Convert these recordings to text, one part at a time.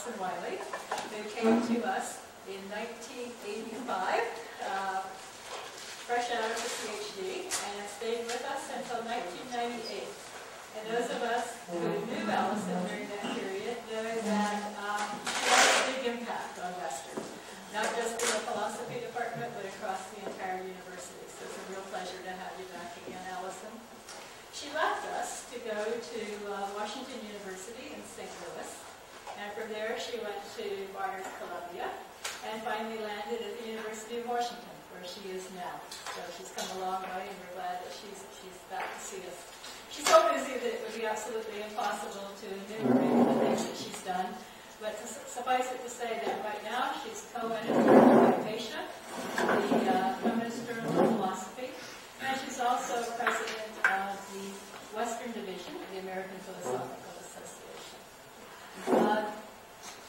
Alison Wylie, who came to us in 1985, fresh out of her PhD, and stayed with us until 1998. And those of us who knew Alison during that period know that she had a big impact on Western, not just in the philosophy department, but across the entire university. So it's a real pleasure to have you back again, Alison. She left us to go to Washington University in St. Louis, and from there she went to Barnard, Columbia, and finally landed at the University of Washington, where she is now. So she's come a long way, and we're glad that she's back to see us. She's so busy that it would be absolutely impossible to enumerate the things that she's done, but suffice it to say that right now she's co-editor of Repatriation, the Feminist Journal of Philosophy, and she's also president of the Western Division of the American Philosophical Association.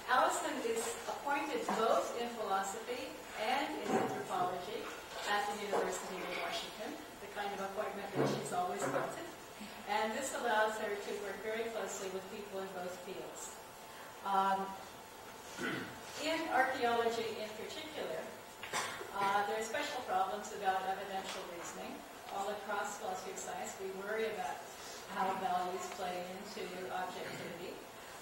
Alison is appointed both in philosophy and in anthropology at the University of Washington, the kind of appointment that she's always wanted. And this allows her to work very closely with people in both fields. In archaeology in particular, there are special problems about evidential reasoning. All across philosophy of science, we worry about how values play into objectivity.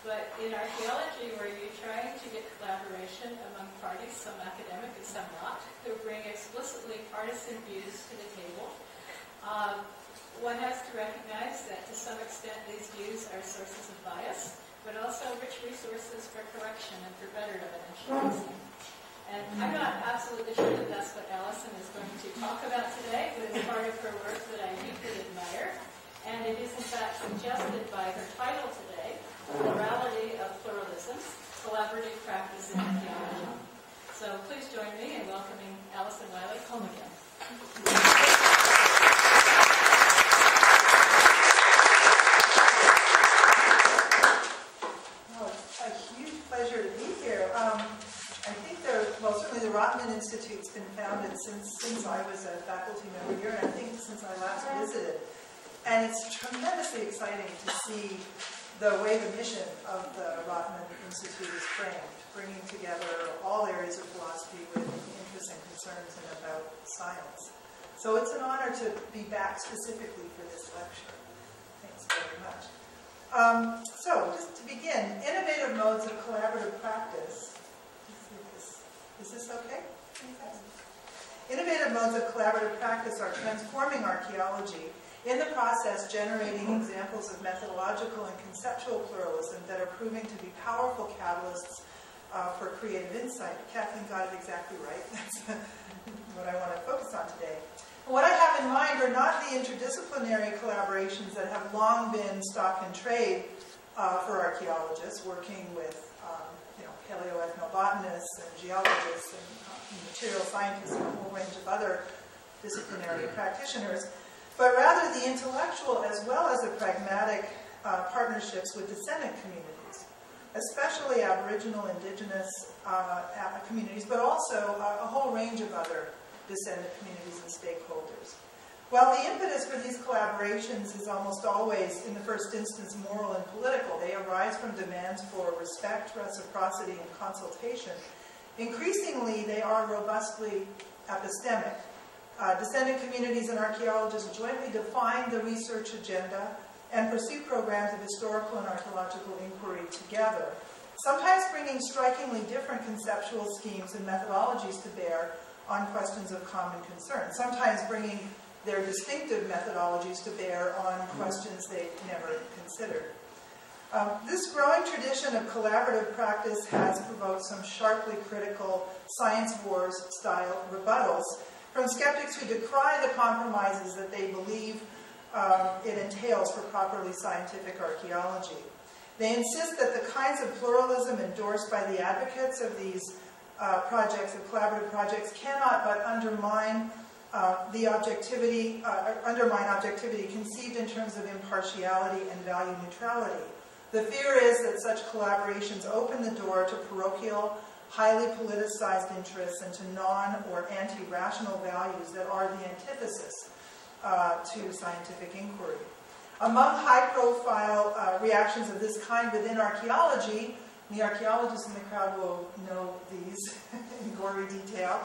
But in archaeology, where you're trying to get collaboration among parties, some academic and some not, who bring explicitly partisan views to the table, one has to recognize that to some extent these views are sources of bias, but also rich resources for correction and for better evidential reasoning. And I'm not absolutely sure that that's what Alison is going to talk about today, but it's part of her work that I deeply admire. And it is in fact suggested by her title today, Plurality of Pluralisms, Collaborative Practice in Archaeology. So please join me in welcoming Alison Wylie home again. A huge pleasure to be here. I think certainly the Rotman Institute's been founded since I was a faculty member here, and I think since I last visited. And it's tremendously exciting to see the way the mission of the Rotman Institute is framed, bringing together all areas of philosophy with interests and concerns and about science. So it's an honor to be back specifically for this lecture. Thanks very much. So, just to begin, innovative modes of collaborative practice. Is this okay? Innovative modes of collaborative practice are transforming archaeology, in the process generating examples of methodological and conceptual pluralism that are proving to be powerful catalysts for creative insight. Kathleen got it exactly right. That's what I want to focus on today. What I have in mind are not the interdisciplinary collaborations that have long been stock in trade for archaeologists, working with paleoethnobotanists and geologists and material scientists and a whole range of other disciplinary practitioners, but rather the intellectual as well as the pragmatic partnerships with descendant communities, especially Aboriginal, Indigenous communities, but also a whole range of other descendant communities and stakeholders. While the impetus for these collaborations is almost always, in the first instance, moral and political, they arise from demands for respect, reciprocity, and consultation. Increasingly, they are robustly epistemic. Descendant communities and archaeologists jointly define the research agenda and pursue programs of historical and archaeological inquiry together, sometimes bringing strikingly different conceptual schemes and methodologies to bear on questions of common concern, sometimes bringing their distinctive methodologies to bear on questions they never considered. This growing tradition of collaborative practice has provoked some sharply critical science wars-style rebuttals from skeptics who decry the compromises that they believe it entails for properly scientific archaeology. They insist that the kinds of pluralism endorsed by the advocates of these projects, of collaborative projects, cannot but undermine objectivity conceived in terms of impartiality and value neutrality. The fear is that such collaborations open the door to parochial, highly politicized interests and to non- or anti-rational values that are the antithesis to scientific inquiry. Among high-profile reactions of this kind within archaeology, The archaeologists in the crowd will know these in gory detail.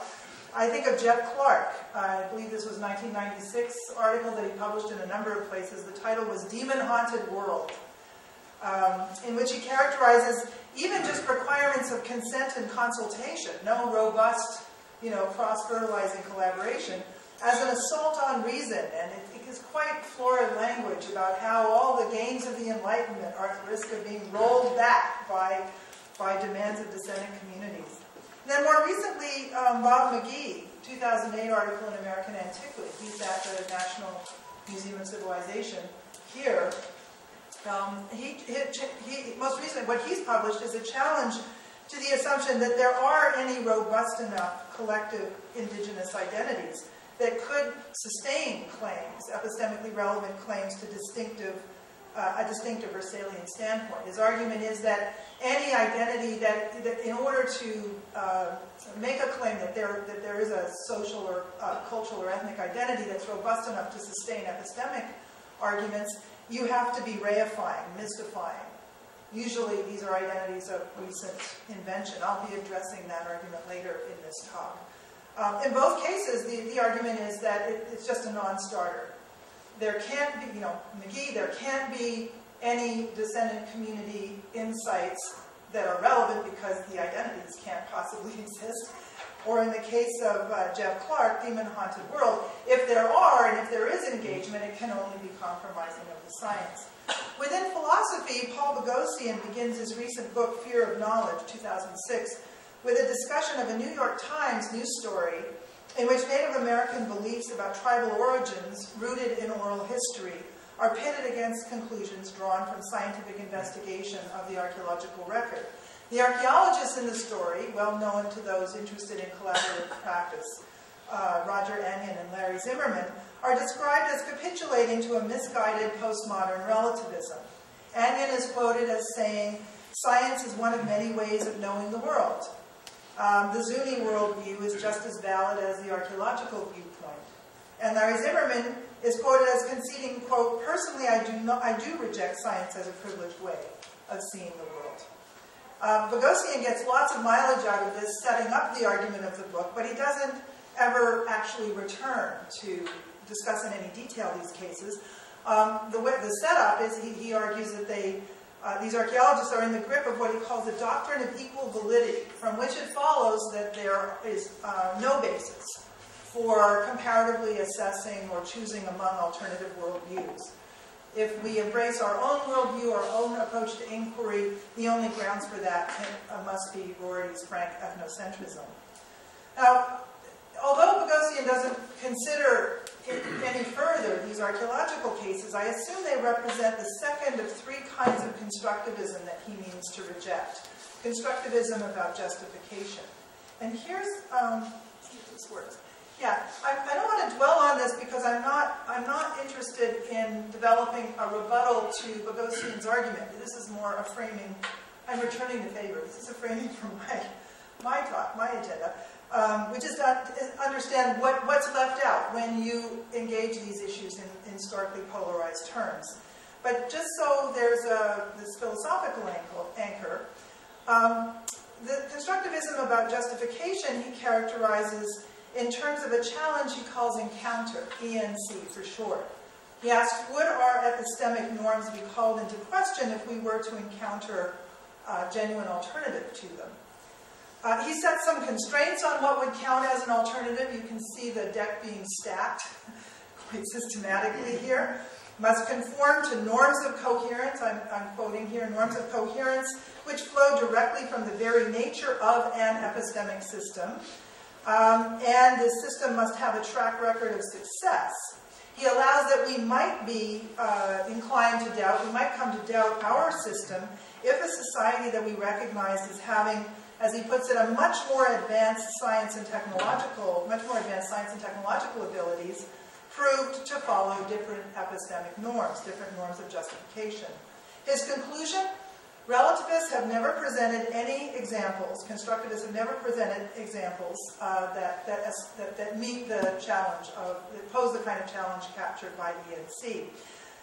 I think of Jeff Clark. I believe this was a 1996 article that he published in a number of places. The title was Demon Haunted World, in which he characterizes even just requirements of consent and consultation, no robust, cross-fertilizing collaboration, as an assault on reason. And it is quite florid language about how all the gains of the Enlightenment are at risk of being rolled back by demands of descendant communities. And then more recently, Bob McGee, 2008 article in American Antiquity. He's at the National Museum of Civilization here. Most recently, what he's published is a challenge to the assumption that there are any robust enough collective indigenous identities that could sustain claims, epistemically relevant claims to a distinctive or salient standpoint. His argument is that any identity that in order to make a claim that there is a social or cultural or ethnic identity that's robust enough to sustain epistemic arguments, you have to be reifying, mystifying. Usually these are identities of recent invention. I'll be addressing that argument later in this talk. In both cases, the argument is that it's just a non-starter. There can't be, McGee, there can't be any descendant community insights that are relevant because the identities can't possibly exist. Or in the case of Jeff Clark, Demon Haunted World, if there are and if there is engagement, it can only be compromising of the science. Within philosophy, Paul Boghossian begins his recent book, Fear of Knowledge, 2006, with a discussion of a New York Times news story in which Native American beliefs about tribal origins rooted in oral history are pitted against conclusions drawn from scientific investigation of the archaeological record. The archaeologists in the story, well known to those interested in collaborative practice, Roger Anion and Larry Zimmerman, are described as capitulating to a misguided postmodern relativism. Anion is quoted as saying, "Science is one of many ways of knowing the world. The Zuni worldview is just as valid as the archaeological viewpoint." And Larry Zimmerman is quoted as conceding, quote, "Personally, I do reject science as a privileged way of seeing the world." Boghossian gets lots of mileage out of this, setting up the argument of the book, but he doesn't ever actually return to discuss in any detail these cases. The setup is he argues that these archaeologists are in the grip of what he calls a doctrine of equal validity, from which it follows that there is no basis for comparatively assessing or choosing among alternative worldviews. If we embrace our own worldview, our own approach to inquiry, the only grounds for that must be Rorty's frank ethnocentrism. Now, although Boghossian doesn't consider any further these archaeological cases, I assume they represent the second of three kinds of constructivism that he means to reject. Constructivism about justification. And here's, let's see if this works. Yeah, I don't want to dwell on this because I'm not interested in developing a rebuttal to Boghossian's argument. This is more a framing. I'm returning the favor. This is a framing for my talk, my agenda, which is to understand what's left out when you engage these issues in starkly polarized terms. But just so there's this philosophical anchor, the constructivism about justification he characterizes in terms of a challenge he calls encounter, ENC for short. He asks, would our epistemic norms be called into question if we were to encounter a genuine alternative to them? He sets some constraints on what would count as an alternative. You can see the deck being stacked quite systematically here. Must conform to norms of coherence, I'm quoting here, norms of coherence, which flow directly from the very nature of an epistemic system. And this system must have a track record of success. He allows that we might be inclined to doubt, we might come to doubt our system if a society that we recognize as having, as he puts it, a much more advanced science and technological abilities proved to follow different epistemic norms, different norms of justification. His conclusion, relativists have never presented any examples, constructivists have never presented examples that meet the challenge that pose the kind of challenge captured by ENC.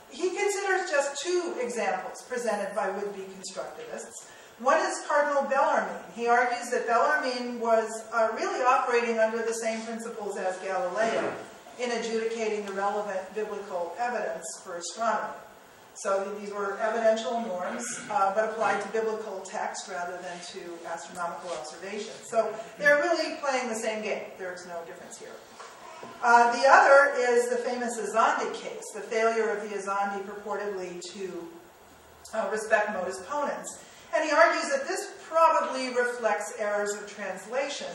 He considers just two examples presented by would-be constructivists. One is Cardinal Bellarmine. He argues that Bellarmine was really operating under the same principles as Galileo in adjudicating the relevant biblical evidence for astronomy. So these were evidential norms, but applied to biblical text rather than to astronomical observations. So they're really playing the same game. There's no difference here. The other is the famous Azandi case, the failure of the Azandi purportedly to respect modus ponens. And he argues that this probably reflects errors of translation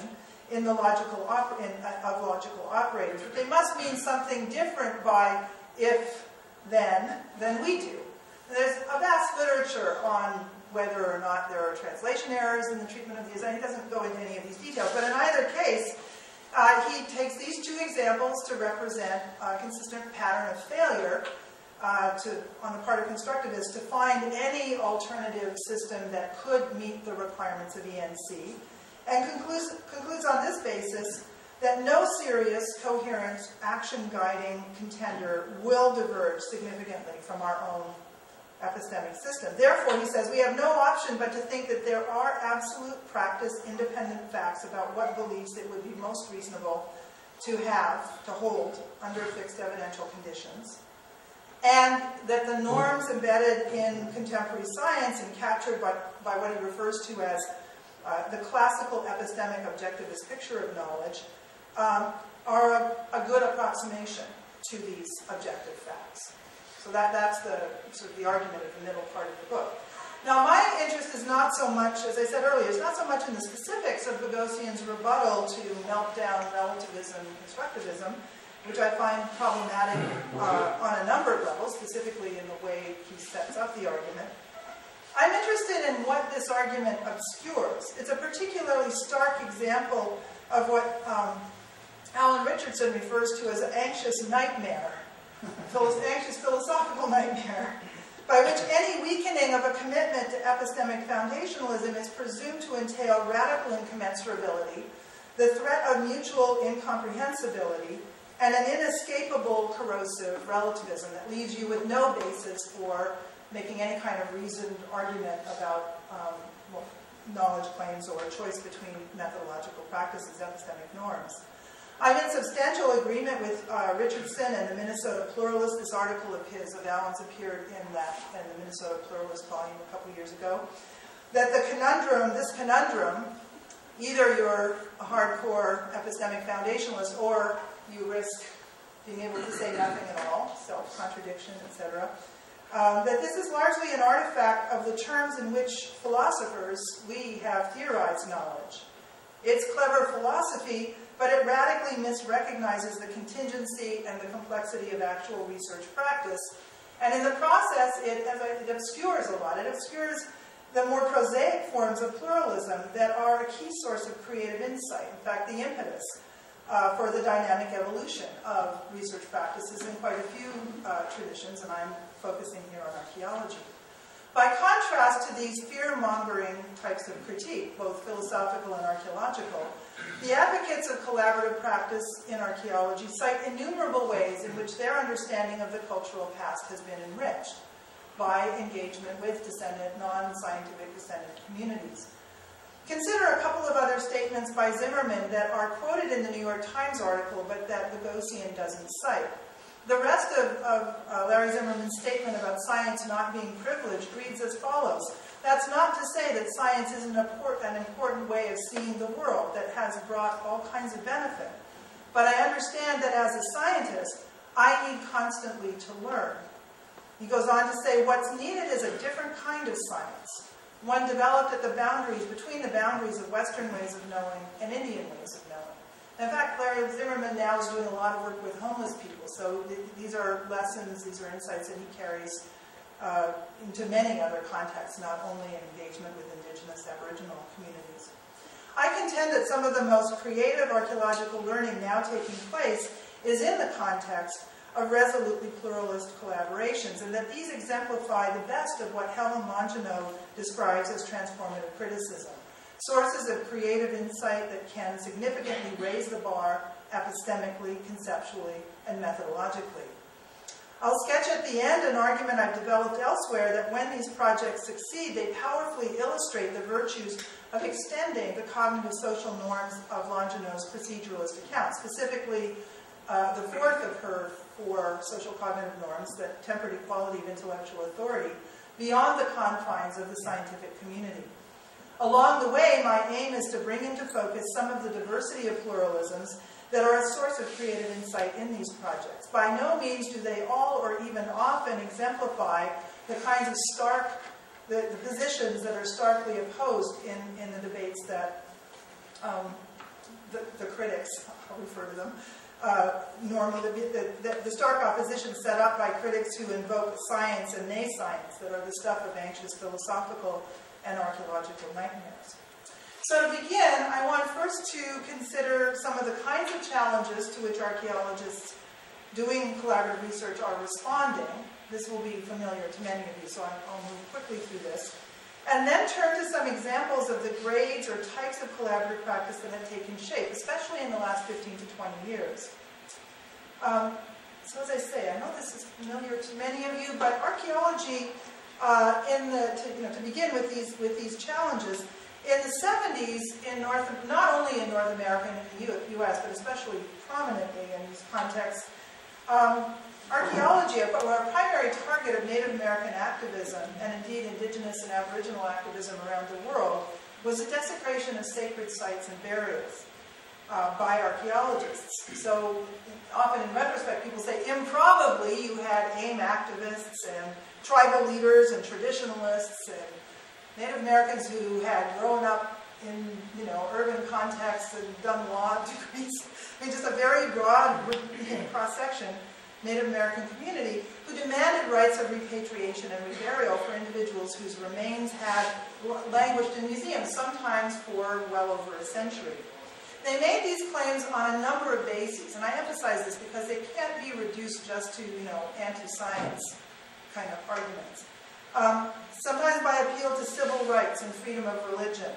in the logical operators. But they must mean something different by if, then, than we do. And there's a vast literature on whether or not there are translation errors in the treatment of the Azandi. He doesn't go into any of these details. But in either case, he takes these two examples to represent a consistent pattern of failure on the part of constructivists to find any alternative system that could meet the requirements of ENC, and concludes on this basis that no serious, coherent, action-guiding contender will diverge significantly from our own epistemic system. Therefore, he says, we have no option but to think that there are absolute practice-independent facts about what beliefs it would be most reasonable to hold under fixed evidential conditions, and that the norms embedded in contemporary science and captured by what he refers to as the classical epistemic objectivist picture of knowledge are a good approximation to these objective facts. So that's the argument of the middle part of the book. Now, my interest is not so much, as I said earlier, it's not so much in the specifics of Boghossian's rebuttal to meltdown relativism and constructivism, which I find problematic on a number of levels, specifically in the way he sets up the argument. I'm interested in what this argument obscures. It's a particularly stark example of what Alan Richardson refers to as an anxious nightmare, anxious philosophical nightmare, by which any weakening of a commitment to epistemic foundationalism is presumed to entail radical incommensurability, the threat of mutual incomprehensibility, and an inescapable corrosive relativism that leaves you with no basis for making any kind of reasoned argument about knowledge claims or a choice between methodological practices, epistemic norms. I'm in substantial agreement with Richardson and the Minnesota Pluralist. This article of Alan's appeared in the Minnesota Pluralist volume a couple years ago, that this conundrum, either you're a hardcore epistemic foundationalist or you risk being able to say nothing at all, self-contradiction, etc., that this is largely an artifact of the terms in which philosophers, we have theorized knowledge. It's clever philosophy, but it radically misrecognizes the contingency and the complexity of actual research practice. And in the process, it obscures a lot. It obscures the more prosaic forms of pluralism that are a key source of creative insight. In fact, the impetus for the dynamic evolution of research practices in quite a few traditions, and I'm focusing here on archaeology. By contrast to these fear-mongering types of critique, both philosophical and archaeological, the advocates of collaborative practice in archaeology cite innumerable ways in which their understanding of the cultural past has been enriched by engagement with non-scientific descendant communities. Consider a couple of other statements by Zimmerman that are quoted in the New York Times article, but that Boghossian doesn't cite. The rest of Larry Zimmerman's statement about science not being privileged reads as follows. That's not to say that science isn't an important way of seeing the world that has brought all kinds of benefit. But I understand that as a scientist, I need constantly to learn. He goes on to say, what's needed is a different kind of science, one developed at between the boundaries of Western ways of knowing and Indian ways of knowing. In fact, Larry Zimmerman now is doing a lot of work with homeless people, so these are lessons, these are insights that he carries into many other contexts, not only in engagement with indigenous Aboriginal communities. I contend that some of the most creative archaeological learning now taking place is in the context of resolutely pluralist collaborations, and that these exemplify the best of what Helen Longino describes as transformative criticism. Sources of creative insight that can significantly raise the bar epistemically, conceptually, and methodologically. I'll sketch at the end an argument I've developed elsewhere that when these projects succeed, they powerfully illustrate the virtues of extending the cognitive social norms of Longino's proceduralist account, specifically the fourth of her four social cognitive norms, that tempered equality of intellectual authority, beyond the confines of the scientific community. Along the way, my aim is to bring into focus some of the diversity of pluralisms that are a source of creative insight in these projects. By no means do they all or even often exemplify the kinds of the positions that are starkly opposed in the debates that the critics, I'll refer to them, normally, the stark opposition set up by critics who invoke science and nay-science that are the stuff of anxious philosophical and archaeological nightmares. So to begin, I want first to consider some of the kinds of challenges to which archaeologists doing collaborative research are responding. This will be familiar to many of you, so I'll move quickly through this. And then turn to some examples of the grades or types of collaborative practice that have taken shape, especially in the last 15 to 20 years. So as I say, I know this is familiar to many of you, but archaeology, to begin with these challenges, in the 70s, not only in North America and in the U.S., but especially prominently in these contexts, archaeology, a primary target of Native American activism, and indeed indigenous and aboriginal activism around the world, was the desecration of sacred sites and burials by archaeologists. So often in retrospect, people say, improbably, you had AIM activists and tribal leaders and traditionalists and Native Americans who had grown up in, urban contexts and done law degrees. I mean, just a very broad cross-section Native American community who demanded rights of repatriation and reburial for individuals whose remains had languished in museums, sometimes for well over a century. They made these claims on a number of bases, and I emphasize this because they can't be reduced just to, anti-science kind of arguments. Sometimes by appeal to civil rights and freedom of religion,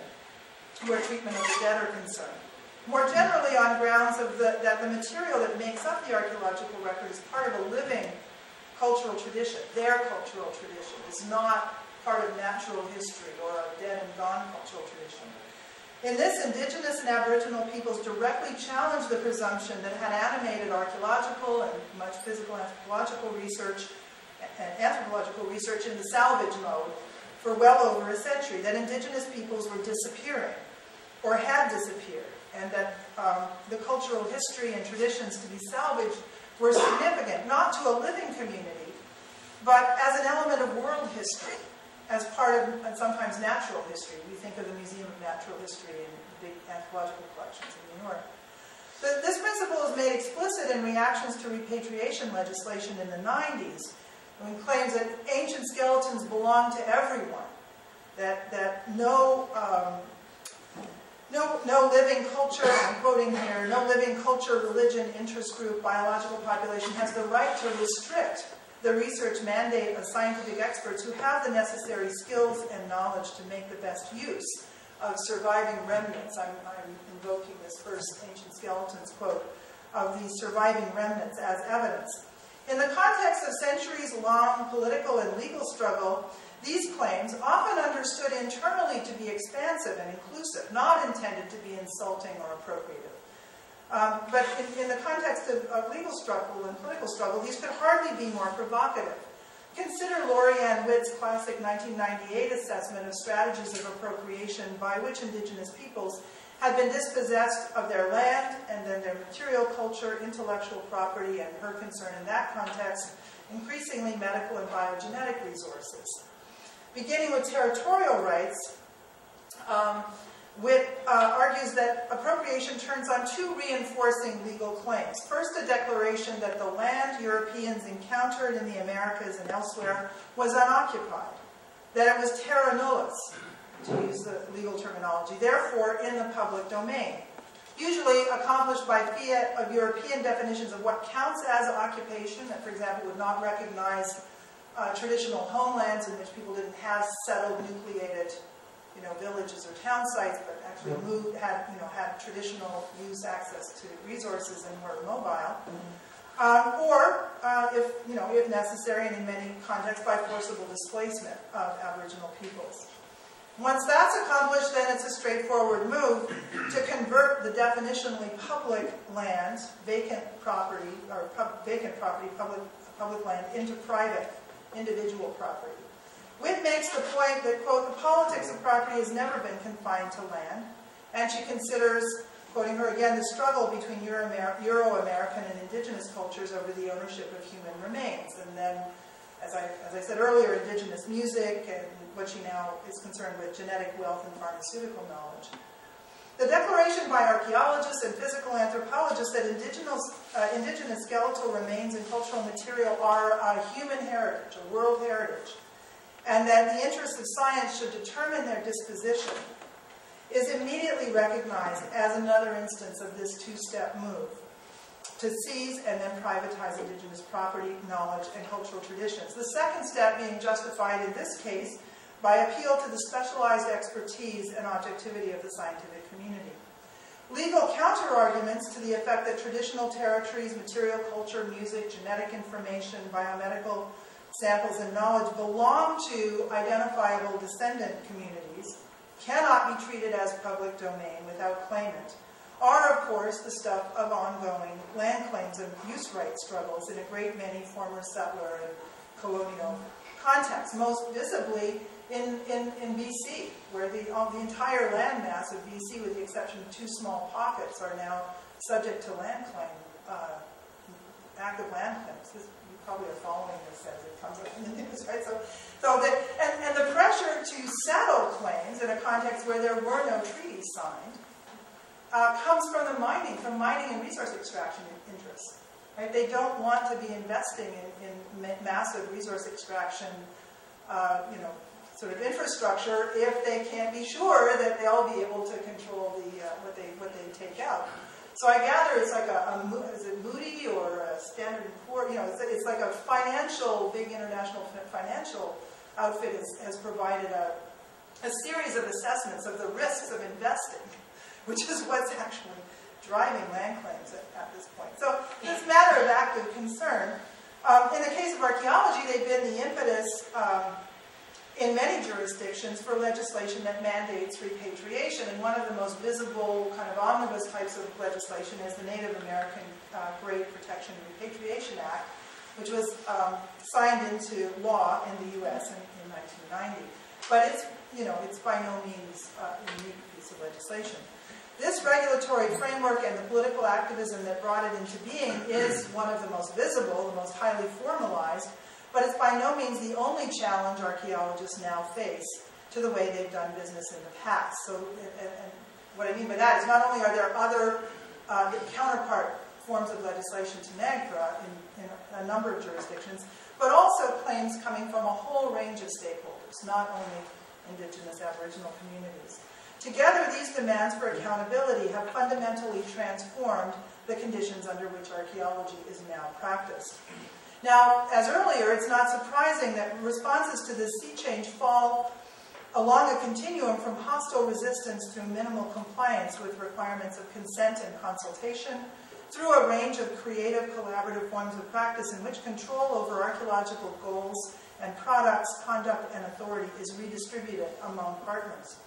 where treatment of the dead are concerned. More generally on grounds of that the material that makes up the archaeological record is part of a living cultural tradition. Their cultural tradition is not part of natural history or a dead and gone cultural tradition. In this, indigenous and aboriginal peoples directly challenged the presumption that had animated archaeological and much physical anthropological research in the salvage mode for well over a century, that indigenous peoples were disappearing or had disappeared, and that the cultural history and traditions to be salvaged were significant, not to a living community, but as an element of world history, as part of, and sometimes natural history. We think of the Museum of Natural History and the big anthropological collections in New York. This principle is made explicit in reactions to repatriation legislation in the 90s, when it claims that ancient skeletons belong to everyone, that no living culture, I'm quoting here, no living culture, religion, interest group, biological population has the right to restrict the research mandate of scientific experts who have the necessary skills and knowledge to make the best use of surviving remnants. I'm invoking this first ancient skeletons quote of these surviving remnants as evidence. In the context of centuries-long political and legal struggle, these claims, often understood internally to be expansive and inclusive, not intended to be insulting or appropriative. But in the context of legal struggle and political struggle, these could hardly be more provocative. Consider Lori Ann Witt's classic 1998 assessment of strategies of appropriation by which indigenous peoples had been dispossessed of their land and then their material culture, intellectual property, and her concern in that context, increasingly medical and biogenetic resources. Beginning with territorial rights, Witt argues that appropriation turns on two reinforcing legal claims. First, a declaration that the land Europeans encountered in the Americas and elsewhere was unoccupied, that it was terra nullius, to use the legal terminology, therefore in the public domain, usually accomplished by fiat of European definitions of what counts as occupation, that, for example, would not recognize traditional homelands in which people didn't have settled, nucleated villages or town sites, but actually had traditional use access to resources and were mobile. or if necessary, and in many contexts, by forcible displacement of Aboriginal peoples. Once that's accomplished, then it's a straightforward move to convert the definitionally public land, vacant property, public land, into private, individual property. Witt makes the point that, quote, the politics of property has never been confined to land, and she considers, quoting her again, the struggle between Euro-American and indigenous cultures over the ownership of human remains. And then, as I said earlier, indigenous music and what she now is concerned with, genetic wealth and pharmaceutical knowledge. The declaration by archaeologists and physical anthropologists that indigenous skeletal remains and cultural material are a human heritage, a world heritage, and that the interests of science should determine their disposition, is immediately recognized as another instance of this two-step move to seize and then privatize indigenous property, knowledge, and cultural traditions. The second step being justified in this case by appeal to the specialized expertise and objectivity of the scientific community. Legal counter-arguments to the effect that traditional territories, material culture, music, genetic information, biomedical samples, and knowledge belong to identifiable descendant communities, cannot be treated as public domain without claimant, are, of course, the stuff of ongoing land claims and use rights struggles in a great many former settler and colonial contexts, most visibly in BC, where the entire landmass of BC, with the exception of two small pockets, are now subject to land claim, active land claims. You probably are following this as it comes up in the news, right? And the pressure to settle claims in a context where there were no treaties signed comes from mining and resource extraction interests. Right? They don't want to be investing in massive resource extraction, sort of infrastructure if they can't be sure that they'll be able to control what they take out. So I gather it's like is it Moody or a Standard & Poor's? It's like a big international financial outfit has provided a series of assessments of the risks of investing, which is what's actually driving land claims at this point. So it's a matter of active concern. In the case of archaeology, they've been the impetus in many jurisdictions for legislation that mandates repatriation. And one of the most visible kind of omnibus types of legislation is the Native American Grave Protection and Repatriation Act, which was signed into law in the U.S. in 1990. But it's by no means a unique piece of legislation. This regulatory framework and the political activism that brought it into being is one of the most visible, the most highly formalized, but it's by no means the only challenge archaeologists now face to the way they've done business in the past. So, and what I mean by that is not only are there other counterpart forms of legislation to NAGPRA in a number of jurisdictions, but also claims coming from a whole range of stakeholders, not only Indigenous Aboriginal communities. Together, these demands for accountability have fundamentally transformed the conditions under which archaeology is now practiced. Now, as earlier, it's not surprising that responses to this sea change fall along a continuum from hostile resistance through minimal compliance with requirements of consent and consultation, through a range of creative collaborative forms of practice in which control over archaeological goals and products, conduct, and authority is redistributed among partners.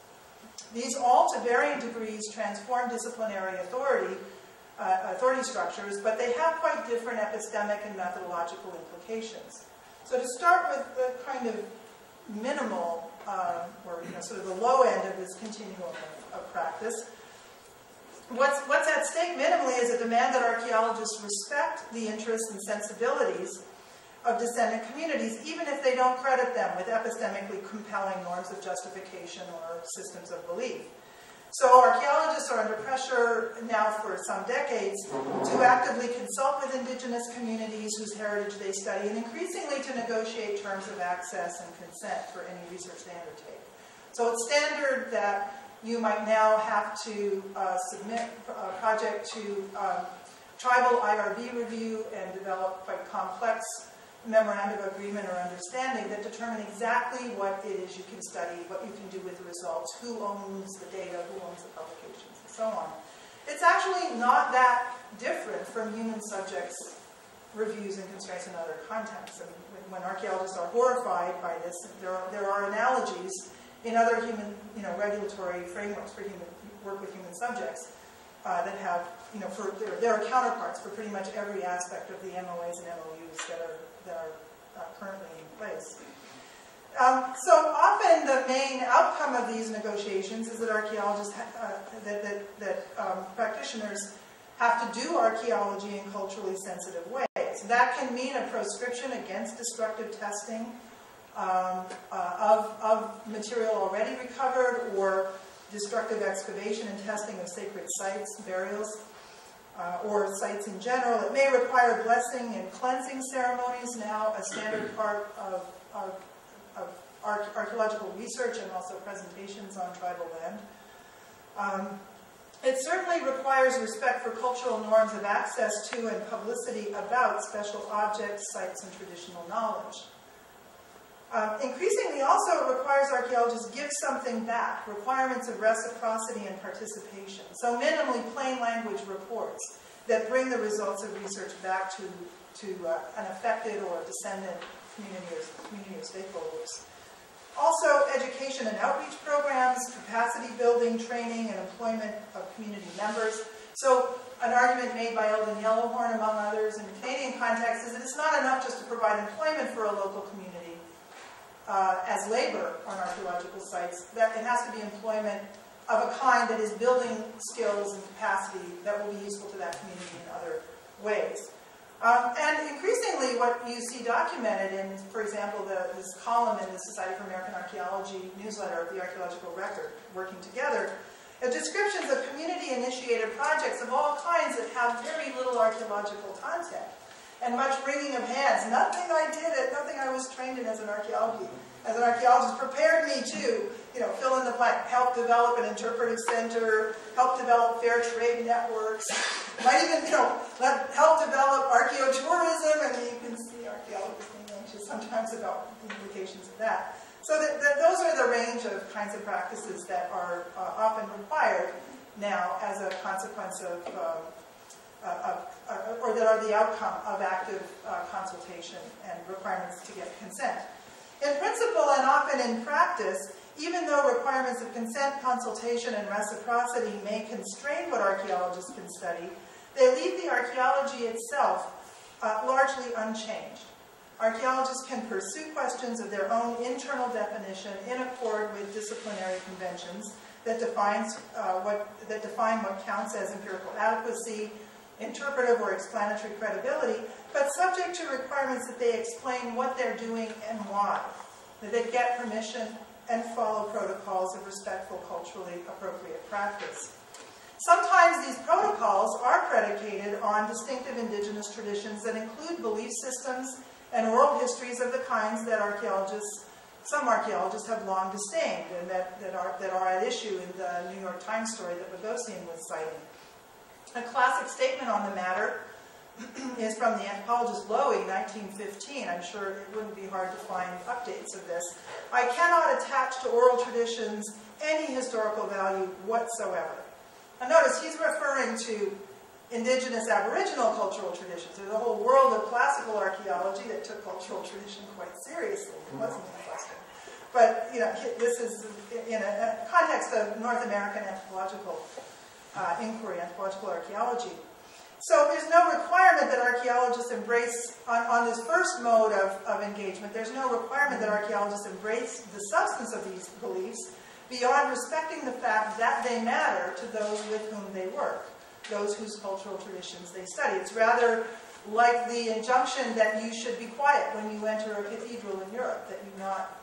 These all, to varying degrees, transform disciplinary authority structures, but they have quite different epistemic and methodological implications. So to start with the kind of minimal, or sort of the low end of this continuum of practice, what's at stake minimally is a demand that archaeologists respect the interests and sensibilities of descendant communities, even if they don't credit them with epistemically compelling norms of justification or systems of belief. So archaeologists are under pressure now for some decades to actively consult with indigenous communities whose heritage they study, and increasingly to negotiate terms of access and consent for any research they undertake. So it's standard that you might now have to submit a project to tribal IRB review and develop quite complex memorandum of agreement or understanding that determine exactly what it is you can study, what you can do with the results, who owns the data, who owns the publications, and so on. It's actually not that different from human subjects reviews and constraints in other contexts. I mean, when archaeologists are horrified by this, there are analogies in other human, regulatory frameworks for human work with human subjects that have, there are counterparts for pretty much every aspect of the MOAs and MOUs that are currently in place. So often the main outcome of these negotiations is that archaeologists, practitioners have to do archaeology in culturally sensitive ways. That can mean a proscription against destructive testing of material already recovered, or destructive excavation and testing of sacred sites, burials, or sites in general. It may require blessing and cleansing ceremonies, now a standard part of archaeological research and also presentations on tribal land. It certainly requires respect for cultural norms of access to and publicity about special objects, sites, and traditional knowledge. Increasingly also it requires archaeologists give something back, requirements of reciprocity and participation. So minimally plain language reports that bring the results of research back to an affected or descendant community of stakeholders. Also, education and outreach programs, capacity building, training, and employment of community members. So, an argument made by Eldon Yellowhorn, among others, in the Canadian context, is that it's not enough just to provide employment for a local community as labor on archaeological sites. That it has to be employment of a kind that is building skills and capacity that will be useful to that community in other ways. And increasingly what you see documented in, for example, this column in the Society for American Archaeology newsletter of the Archaeological Record, Working Together, are descriptions of community-initiated projects of all kinds that have very little archaeological content and much wringing of hands. Nothing I did, nothing I was trained in as an archaeologist prepared me to, fill in the blank, help develop an interpretive center, help develop fair trade networks, might even, help develop archaeotourism, and you can see archaeologists being anxious sometimes about the implications of that. So those are the range of kinds of practices that are often required now as a consequence of or that are the outcome of active consultation and requirements to get consent. In principle and often in practice, even though requirements of consent, consultation, and reciprocity may constrain what archaeologists can study, they leave the archaeology itself largely unchanged. Archaeologists can pursue questions of their own internal definition in accord with disciplinary conventions that define what counts as empirical adequacy, interpretive or explanatory credibility, but subject to requirements that they explain what they're doing and why, that they get permission and follow protocols of respectful, culturally appropriate practice. Sometimes these protocols are predicated on distinctive indigenous traditions that include belief systems and oral histories of the kinds that some archaeologists have long disdained and that are at issue in the New York Times story that Bogosian was citing. A classic statement on the matter is from the anthropologist Lowy, 1915. I'm sure it wouldn't be hard to find updates of this. I cannot attach to oral traditions any historical value whatsoever. Now notice he's referring to indigenous aboriginal cultural traditions. There's a whole world of classical archaeology that took cultural tradition quite seriously. It wasn't a question. But this is in a context of North American anthropological inquiry, anthropological archaeology. So there's no requirement that archaeologists embrace, on this first mode of engagement, there's no requirement that archaeologists embrace the substance of these beliefs beyond respecting the fact that they matter to those with whom they work, those whose cultural traditions they study. It's rather like the injunction that you should be quiet when you enter a cathedral in Europe, that you not,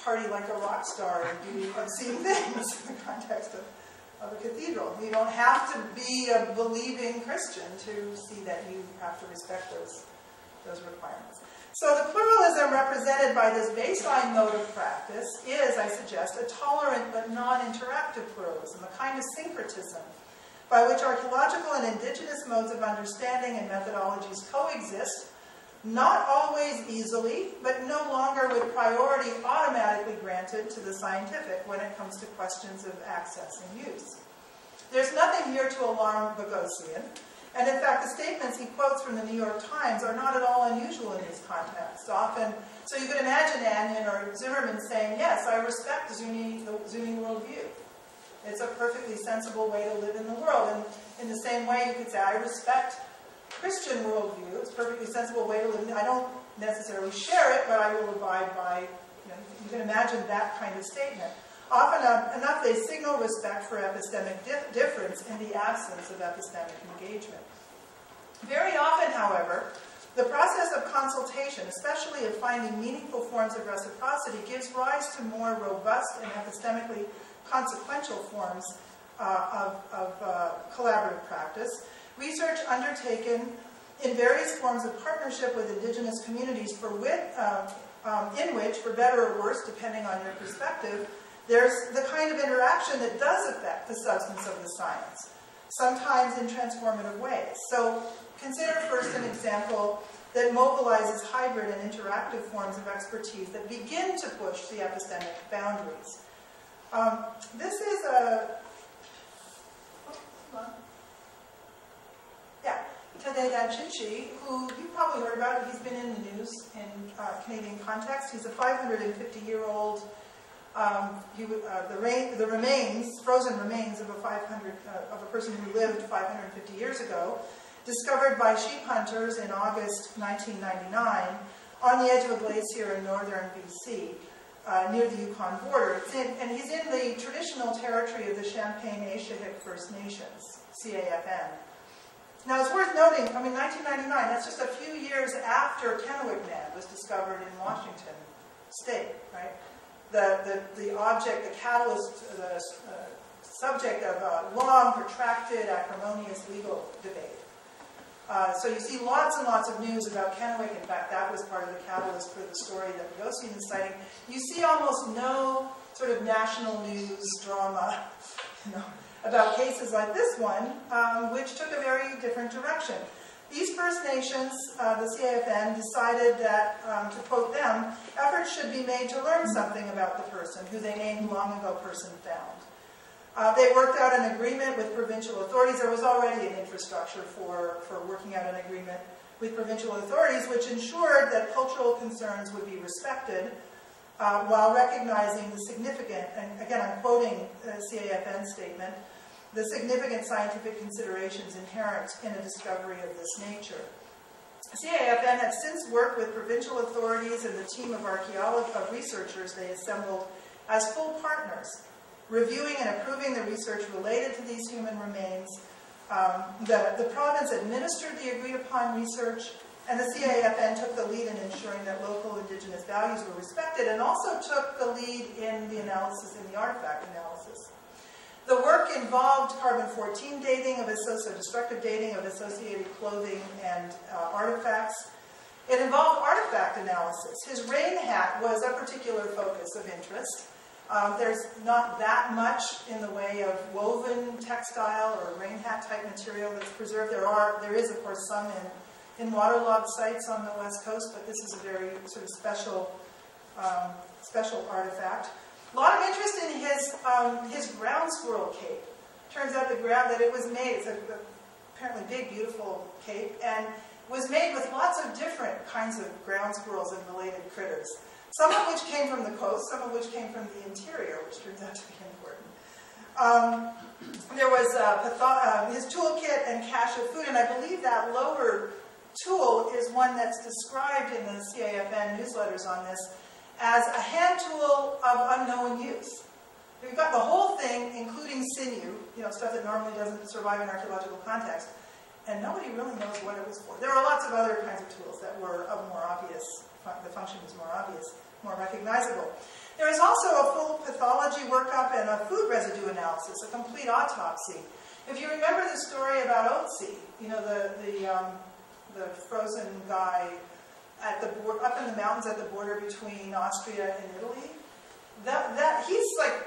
party like a rock star and do obscene things in the context of a cathedral. You don't have to be a believing Christian to see that you have to respect those requirements. So the pluralism represented by this baseline mode of practice is, I suggest, a tolerant but non-interactive pluralism, a kind of syncretism by which archaeological and indigenous modes of understanding and methodologies coexist, not always easily, but no longer with priority automatically granted to the scientific when it comes to questions of access and use. There's nothing here to alarm Bogosian. And in fact, the statements he quotes from the New York Times are not at all unusual in these contexts. Often, so you could imagine Anion or Zimmerman saying, yes, I respect the Zuni worldview. It's a perfectly sensible way to live in the world. And in the same way, you could say, I respect Christian worldview. It's a perfectly sensible way to live. I don't necessarily share it, but I will abide by, you can imagine that kind of statement. Often enough, they signal respect for epistemic difference in the absence of epistemic engagement. Very often, however, the process of consultation, especially of finding meaningful forms of reciprocity, gives rise to more robust and epistemically consequential forms of collaborative practice. Research undertaken in various forms of partnership with indigenous communities in which, for better or worse, depending on your perspective, there's the kind of interaction that does affect the substance of the science, sometimes in transformative ways. So consider first an example that mobilizes hybrid and interactive forms of expertise that begin to push the epistemic boundaries. This is Tadeda Chinchi, who you probably heard about. He's been in the news in Canadian context. He's a 550-year-old, the remains, frozen remains of a person who lived 550 years ago, discovered by sheep hunters in August 1999 on the edge of a glacier in northern BC, near the Yukon border. And he's in the traditional territory of the Champagne-Aishihik First Nations, CAFN. Now, it's worth noting, 1999, that's just a few years after Kenewick Man was discovered in Washington State, right? The object, the catalyst, the subject of a long, protracted, acrimonious legal debate. So you see lots and lots of news about Kenewick. In fact, that was part of the catalyst for the story that Bogosian is citing. You see almost no sort of national news drama, about cases like this one, which took a very different direction. These First Nations, the CAFN, decided that, to quote them, efforts should be made to learn something about the person, who they named long ago person found. They worked out an agreement with provincial authorities. There was already an infrastructure for working out an agreement with provincial authorities, which ensured that cultural concerns would be respected, while recognizing the significant, and again I'm quoting the CAFN statement, the significant scientific considerations inherent in a discovery of this nature. CAFN had since worked with provincial authorities and the team of researchers they assembled as full partners, reviewing and approving the research related to these human remains. The province administered the agreed-upon research, and the CAFN took the lead in ensuring that local indigenous values were respected, and also took the lead in the analysis, in the artifact analysis. The work involved carbon-14 dating, destructive dating of associated clothing and artifacts. It involved artifact analysis. His rain hat was a particular focus of interest. There's not that much in the way of woven textile or rain hat type material that's preserved. There is, of course, some in waterlogged sites on the West Coast, but this is a very sort of special artifact. A lot of interest in his ground squirrel cape. Turns out that it was made, it's a apparently big, beautiful cape, and was made with lots of different kinds of ground squirrels and related critters. Some of which came from the coast, some of which came from the interior, which turns out to be important. There was his toolkit and cache of food, and I believe that lower tool is one that's described in the CAFN newsletters on this as a hand tool of unknown use. We've got the whole thing, including sinew, stuff that normally doesn't survive in archaeological context, and nobody really knows what it was for. There are lots of other kinds of tools that were of more obvious, the function was more obvious, more recognizable. There is also a full pathology workup and a food residue analysis, a complete autopsy. If you remember the story about Otzi, the frozen guy up in the mountains at the border between Austria and Italy, he's like,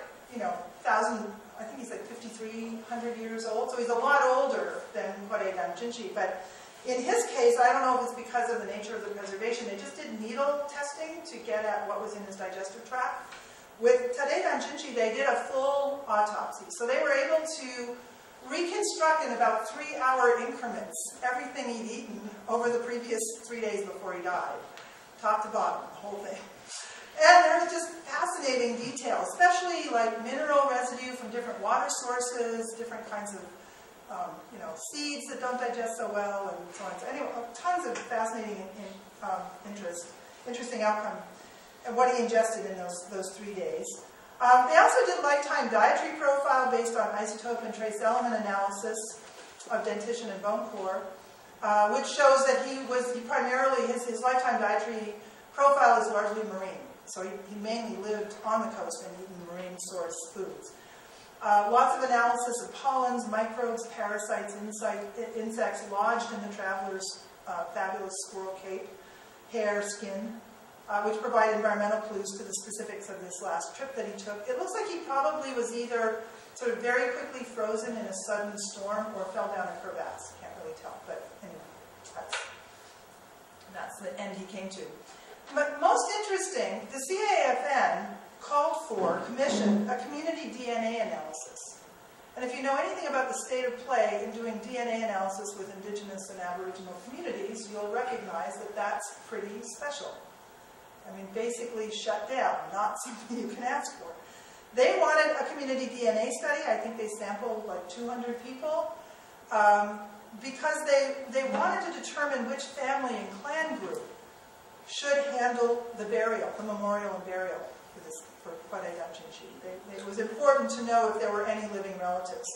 I think he's like 5,300 years old, so he's a lot older than Kware Damchinchi. But in his case, I don't know if it's because of the nature of the preservation, they just did needle testing to get at what was in his digestive tract. With Tade Damchinchi, they did a full autopsy. So they were able to reconstruct in about 3-hour increments everything he'd eaten over the previous 3 days before he died, top to bottom, the whole thing. And there was just fascinating details, especially like mineral residue from different water sources, different kinds of seeds that don't digest so well, and so on. So anyway, tons of fascinating interesting outcome and what he ingested in those 3 days. They also did lifetime dietary profile based on isotope and trace element analysis of dentition and bone core, which shows that he primarily, his lifetime dietary profile is largely marine. So he mainly lived on the coast and eaten marine source foods. Lots of analysis of pollens, microbes, parasites, insects lodged in the traveler's fabulous squirrel cape, hair, skin, which provide environmental clues to the specifics of this last trip that he took. It looks like he probably was either sort of very quickly frozen in a sudden storm or fell down a crevasse. Can't really tell, but anyway, that's the end he came to. But most interesting, the CAFN commissioned a community DNA analysis. And if you know anything about the state of play in doing DNA analysis with indigenous and aboriginal communities, you'll recognize that that's pretty special. I mean, basically shut down, not something you can ask for. They wanted a community DNA study. I think they sampled like 200 people because they wanted to determine which family and clan group should handle the burial, the memorial and burial for Pluralism. It was important to know if there were any living relatives.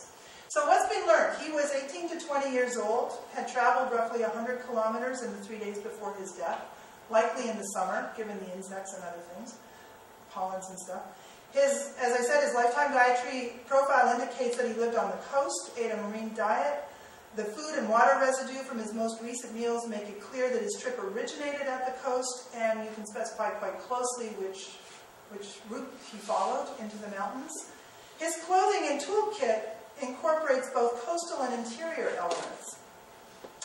So what's been learned? He was 18 to 20 years old, had traveled roughly 100 kilometers in the 3 days before his death, likely in the summer, given the insects and other things, pollens and stuff. As I said, his lifetime dietary profile indicates that he lived on the coast, ate a marine diet. The food and water residue from his most recent meals make it clear that his trip originated at the coast, and you can specify quite closely which route he followed into the mountains. His clothing and toolkit incorporates both coastal and interior elements,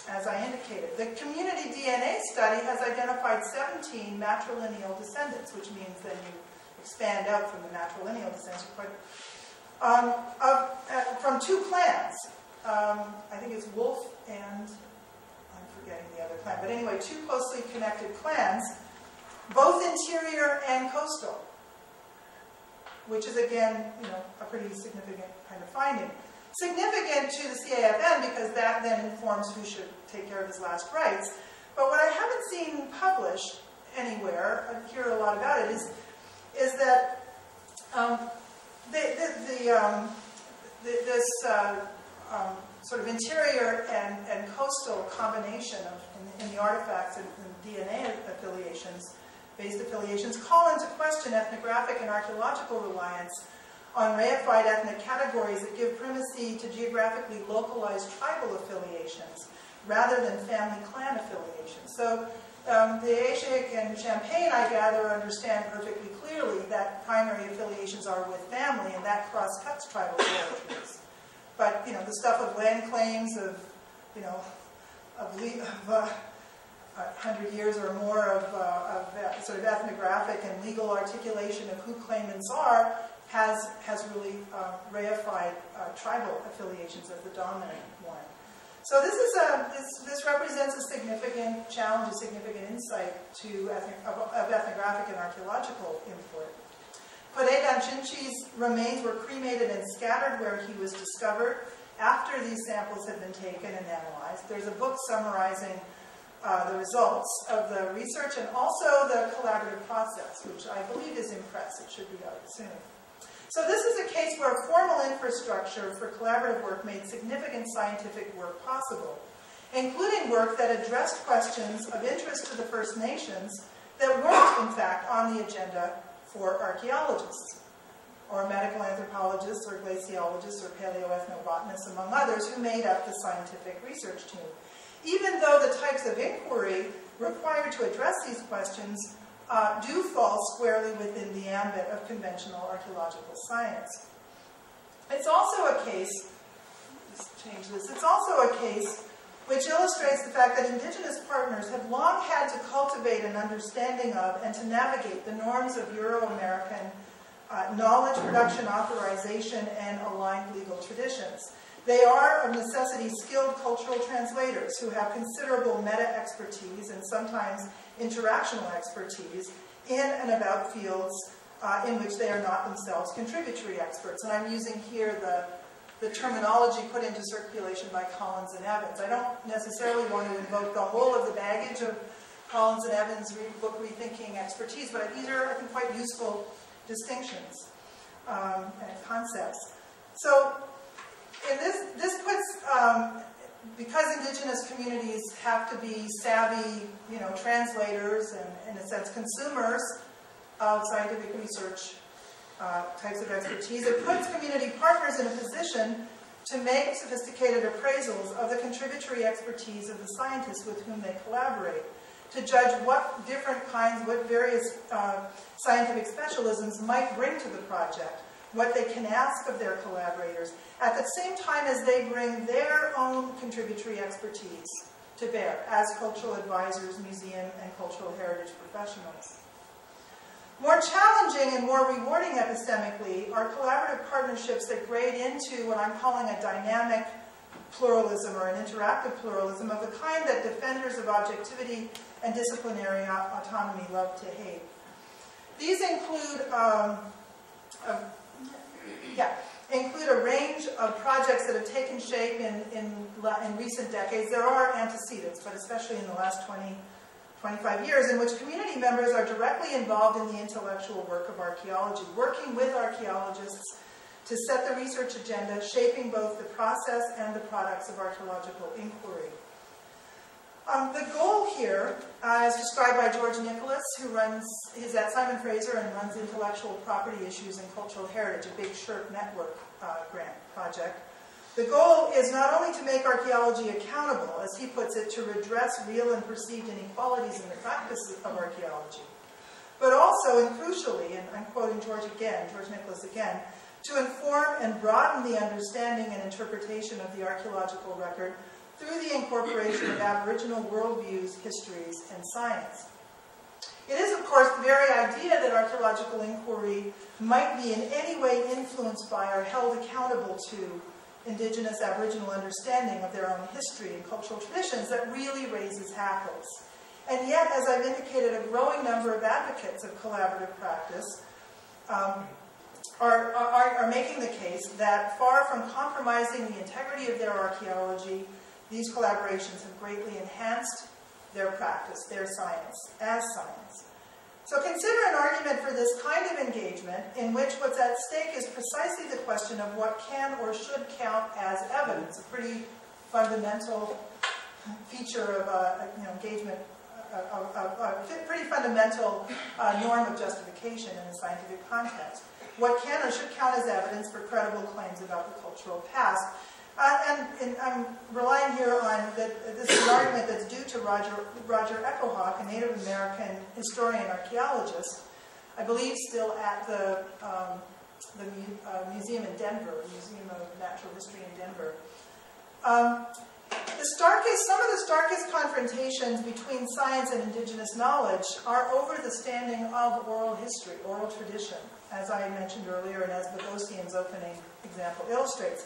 as I indicated. The community DNA study has identified 17 matrilineal descendants, which means then you expand out from the matrilineal descendants from 2 clans. I think it's Wolf and, I'm forgetting the other clan, but anyway, 2 closely connected clans, both interior and coastal, which is again, a pretty significant kind of finding. Significant to the CAFN because that then informs who should take care of his last rites. But what I haven't seen published anywhere, I hear a lot about it, is that this sort of interior and coastal combination in the artifacts and DNA based affiliations call into question ethnographic and archaeological reliance on reified ethnic categories that give primacy to geographically localized tribal affiliations rather than family clan affiliations. So the Aishik and Champagne, I gather, understand perfectly clearly that primary affiliations are with family, and that cross-cuts tribal territories. But the stuff of land claims of 100 years or more of sort of ethnographic and legal articulation of who claimants are has really reified tribal affiliations as the dominant one. So this represents a significant challenge, a significant insight of ethnographic and archaeological input. Koredan Chinchi's remains were cremated and scattered where he was discovered after these samples had been taken and analyzed. There's a book summarizing the results of the research and also the collaborative process, which I believe is in press. It should be out soon. So this is a case where formal infrastructure for collaborative work made significant scientific work possible, including work that addressed questions of interest to the First Nations that weren't, in fact, on the agenda for archaeologists, or medical anthropologists, or glaciologists, or paleoethnobotanists, among others, who made up the scientific research team. Even though the types of inquiry required to address these questions do fall squarely within the ambit of conventional archaeological science. It's also a case, it's also a case which illustrates the fact that Indigenous partners have long had to cultivate an understanding of and to navigate the norms of Euro-American knowledge production, authorization, and aligned legal traditions. They are, of necessity, skilled cultural translators who have considerable meta-expertise and sometimes interactional expertise in and about fields in which they are not themselves contributory experts. And I'm using here the terminology put into circulation by Collins and Evans. I don't necessarily want to invoke the whole of the baggage of Collins and Evans' book rethinking expertise, but these are, I think, quite useful distinctions and concepts. So, in this puts, because indigenous communities have to be savvy, translators and, in a sense, consumers of scientific research types of expertise, it puts community partners in a position to make sophisticated appraisals of the contributory expertise of the scientists with whom they collaborate, to judge what various scientific specialisms might bring to the project, what they can ask of their collaborators, at the same time as they bring their own contributory expertise to bear as cultural advisors, museum, and cultural heritage professionals. More challenging and more rewarding epistemically are collaborative partnerships that grade into what I'm calling a dynamic pluralism or an interactive pluralism of the kind that defenders of objectivity and disciplinary autonomy love to hate. These include a range of projects that have taken shape in recent decades. There are antecedents, but especially in the last 25 years, in which community members are directly involved in the intellectual work of archaeology, working with archaeologists to set the research agenda, shaping both the process and the products of archaeological inquiry. The goal here, as described by George Nicholas, who is at Simon Fraser and runs intellectual property issues and cultural heritage, a big SHRP network grant project. The goal is not only to make archaeology accountable, as he puts it, to redress real and perceived inequalities in the practice of archaeology, but also, and crucially, and I'm quoting George Nicholas again, to inform and broaden the understanding and interpretation of the archaeological record through the incorporation of Aboriginal worldviews, histories, and science. It is, of course, the very idea that archaeological inquiry might be in any way influenced by or held accountable to indigenous Aboriginal understanding of their own history and cultural traditions that really raises hackles. And yet, as I've indicated, a growing number of advocates of collaborative practice are making the case that far from compromising the integrity of their archaeology, these collaborations have greatly enhanced their practice, their science, as science. So consider an argument for this kind of engagement in which what's at stake is precisely the question of what can or should count as evidence, a pretty fundamental feature of engagement, a pretty fundamental norm of justification in the scientific context. What can or should count as evidence for credible claims about the cultural past. And I'm relying here on this is an argument that's due to Roger Echohawk, a Native American historian archaeologist, I believe still at the museum in Denver, Museum of Natural History in Denver. Some of the starkest confrontations between science and indigenous knowledge are over the standing of oral history, oral tradition, as I mentioned earlier and as Bogosian's opening example illustrates.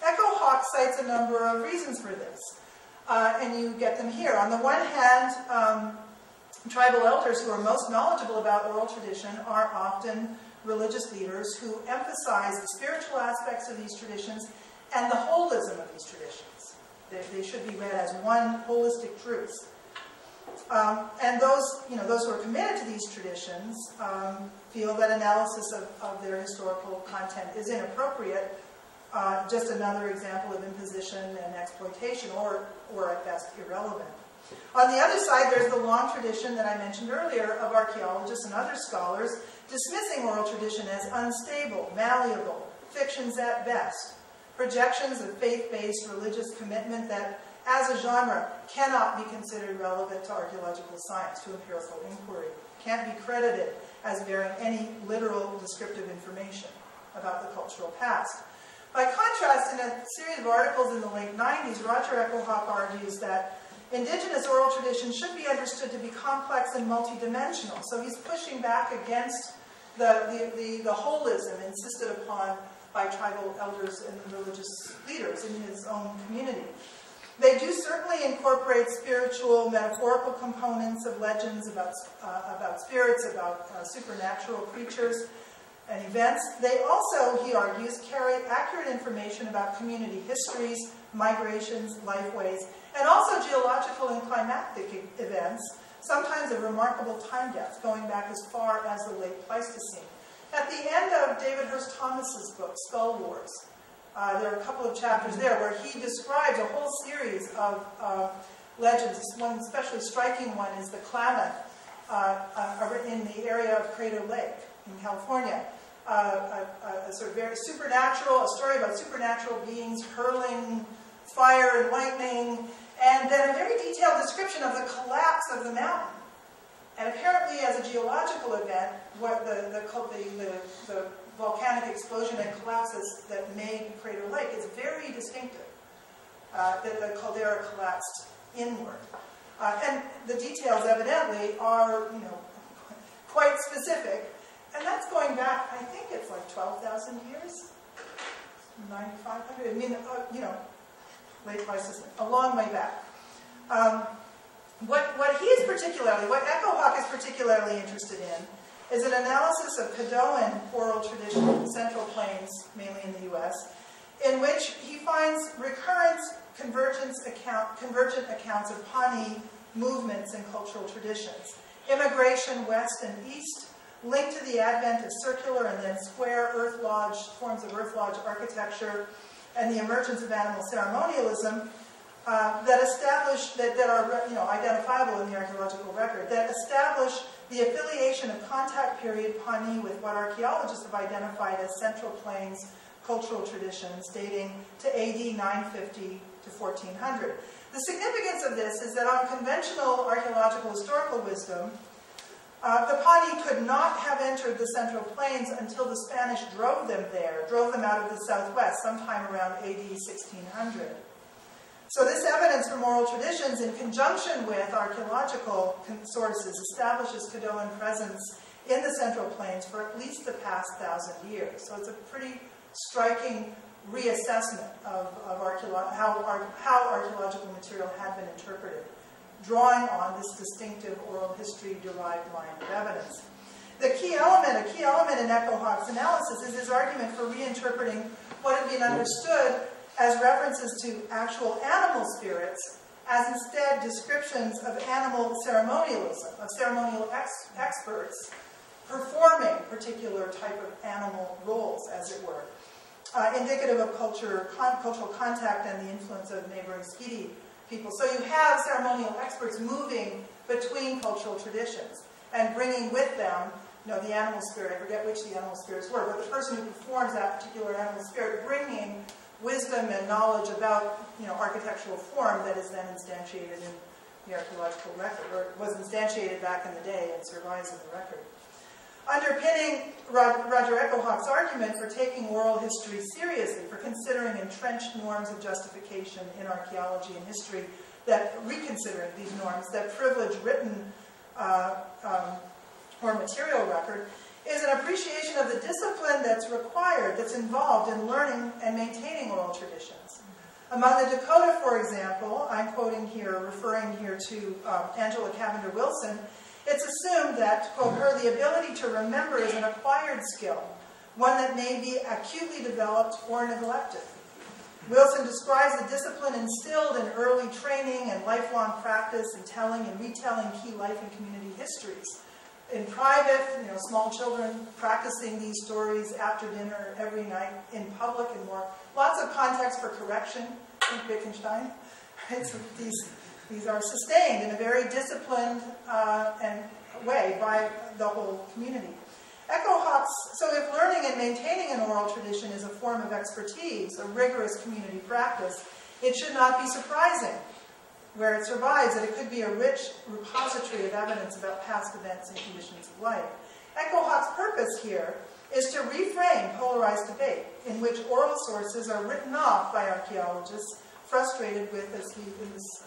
Echohawk cites a number of reasons for this, and you get them here. On the one hand, tribal elders who are most knowledgeable about oral tradition are often religious leaders who emphasize the spiritual aspects of these traditions and the holism of these traditions. They should be read as one holistic truth. And those who are committed to these traditions feel that analysis of their historical content is inappropriate. Just another example of imposition and exploitation, or at best irrelevant. On the other side, there's the long tradition that I mentioned earlier of archaeologists and other scholars dismissing oral tradition as unstable, malleable, fictions at best, projections of faith-based religious commitment that, as a genre, cannot be considered relevant to archaeological science, to empirical inquiry, can't be credited as bearing any literal descriptive information about the cultural past. By contrast, in a series of articles in the late 90s, Roger Echohawk argues that indigenous oral tradition should be understood to be complex and multidimensional. So he's pushing back against the holism insisted upon by tribal elders and religious leaders in his own community. They do certainly incorporate spiritual, metaphorical components of legends about spirits, about supernatural creatures and events. They also, he argues, carry accurate information about community histories, migrations, lifeways, and also geological and climatic events, sometimes of remarkable time depth, going back as far as the late Pleistocene. At the end of David Hurst Thomas's book, Skull Wars, there are a couple of chapters there where he describes a whole series of legends. One especially striking one is the Klamath in the area of Crater Lake in California. A sort of very supernatural, a story about supernatural beings hurling fire and lightning, and then a very detailed description of the collapse of the mountain. And apparently, as a geological event, what the volcanic explosion and collapses that made Crater Lake is very distinctive. That the caldera collapsed inward, and the details evidently are, quite specific. And that's going back, I think it's like 12,000 years, 9,500. I mean, late Pleistocene, a long way back. What Echo Hawk is particularly interested in is an analysis of Caddoan oral tradition in the Central Plains, mainly in the U.S., in which he finds convergent accounts of Pawnee movements and cultural traditions, immigration west and east, linked to the advent of circular and then square forms of earth lodge architecture, and the emergence of animal ceremonialism that are identifiable in the archaeological record, that establish the affiliation of contact period Pawnee with what archaeologists have identified as Central Plains cultural traditions dating to AD 950 to 1400. The significance of this is that on conventional archaeological historical wisdom, the Pawnee could not have entered the Central Plains until the Spanish drove them out of the southwest, sometime around AD 1600. So this evidence from oral traditions, in conjunction with archaeological sources, establishes Caddoan presence in the Central Plains for at least the past 1,000 years. So it's a pretty striking reassessment of how archaeological material had been interpreted, drawing on this distinctive oral history-derived line of evidence. A key element in Echo Hawk's analysis is his argument for reinterpreting what had been understood as references to actual animal spirits as instead descriptions of animal ceremonialism, of ceremonial experts performing particular type of animal roles, as it were, indicative of cultural contact and the influence of neighboring Skidi people. So you have ceremonial experts moving between cultural traditions and bringing with them, the animal spirit. I forget which the animal spirits were, but the person who performs that particular animal spirit bringing wisdom and knowledge about, architectural form that is then instantiated in the archaeological record, or was instantiated back in the day and survives in the record. Underpinning Roger Echo Hawk's argument for taking oral history seriously, for considering entrenched norms of justification in archaeology and history, reconsidering these norms that privilege written or material record, is an appreciation of the discipline that's required, that's involved in learning and maintaining oral traditions. Among the Dakota, for example, I'm quoting here, referring here to Angela Cavender Wilson, it's assumed that, quote, the ability to remember is an acquired skill, one that may be acutely developed or neglected. Wilson describes the discipline instilled in early training and lifelong practice in telling and retelling key life and community histories. In private, small children practicing these stories after dinner every night, in public and more. Lots of context for correction, think Wittgenstein. Right? So these are sustained in a very disciplined way by the whole community. So if learning and maintaining an oral tradition is a form of expertise, a rigorous community practice, it should not be surprising, where it survives, that it could be a rich repository of evidence about past events and conditions of life. Echo Hawk's purpose here is to reframe polarized debate, in which oral sources are written off by archaeologists, frustrated with, as he in this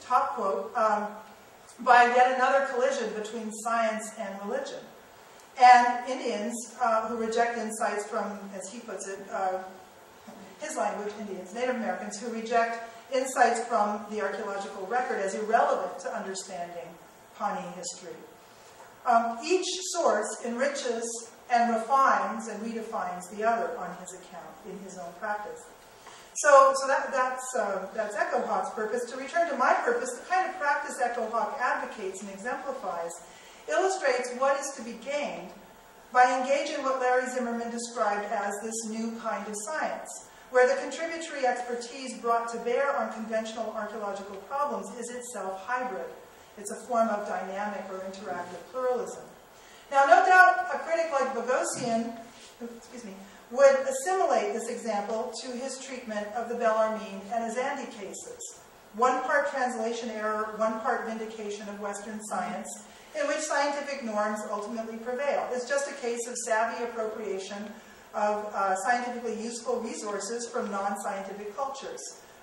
top quote, by yet another collision between science and religion. and Indians who reject insights from, as he puts it, his language, Indians, Native Americans, who reject insights from the archaeological record as irrelevant to understanding Pawnee history. Each source enriches and refines and redefines the other on his account in his own practice. So that's Echo Hawk's purpose. To return to my purpose, the kind of practice Echo Hawk advocates and exemplifies illustrates what is to be gained by engaging what Larry Zimmerman described as this new kind of science, where the contributory expertise brought to bear on conventional archaeological problems is itself hybrid. It's a form of dynamic or interactive pluralism. Now, no doubt a critic like Bogosian, would assimilate this example to his treatment of the Bellarmine and Azandi cases. One part translation error, one part vindication of Western science, in which scientific norms ultimately prevail. It's just a case of savvy appropriation of scientifically useful resources from non-scientific cultures.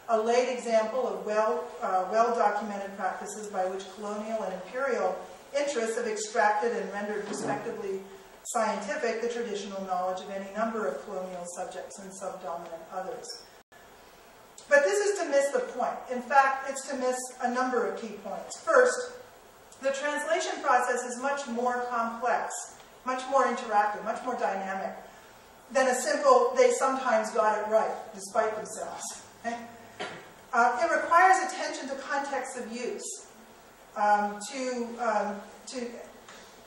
A late example of well-documented practices by which colonial and imperial interests have extracted and rendered respectively scientific the traditional knowledge of any number of colonial subjects and subdominant others. But this is to miss the point. In fact, it's to miss a number of key points. First, the translation process is much more complex, much more interactive, much more dynamic than a simple, they sometimes got it right, despite themselves. Okay? It requires attention to context of use,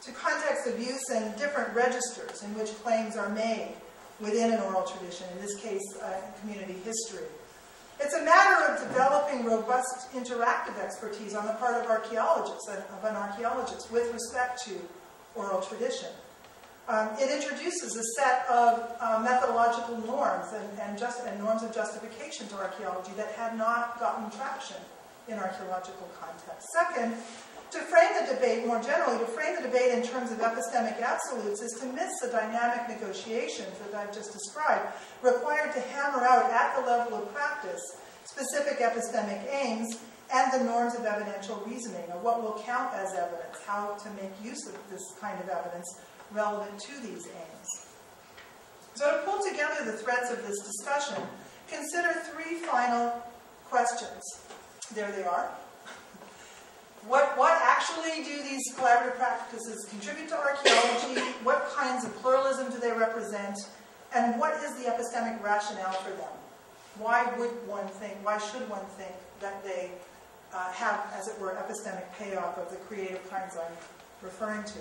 to context of use and different registers in which claims are made within an oral tradition, in this case, community history. It's a matter of developing robust interactive expertise on the part of archaeologists, of an archaeologist, with respect to oral tradition. It introduces a set of methodological norms and norms of justification to archaeology that had not gotten traction in archaeological context. Second, to frame the debate more generally, to frame the debate in terms of epistemic absolutes is to miss the dynamic negotiations that I've just described, required to hammer out at the level of practice specific epistemic aims and the norms of evidential reasoning, of what will count as evidence, how to make use of this kind of evidence relevant to these aims. So to pull together the threads of this discussion, consider three final questions. There they are. What actually do these collaborative practices contribute to archaeology? What kinds of pluralism do they represent? And what is the epistemic rationale for them? Why should one think that they have, as it were, epistemic payoff of the creative kinds I'm referring to?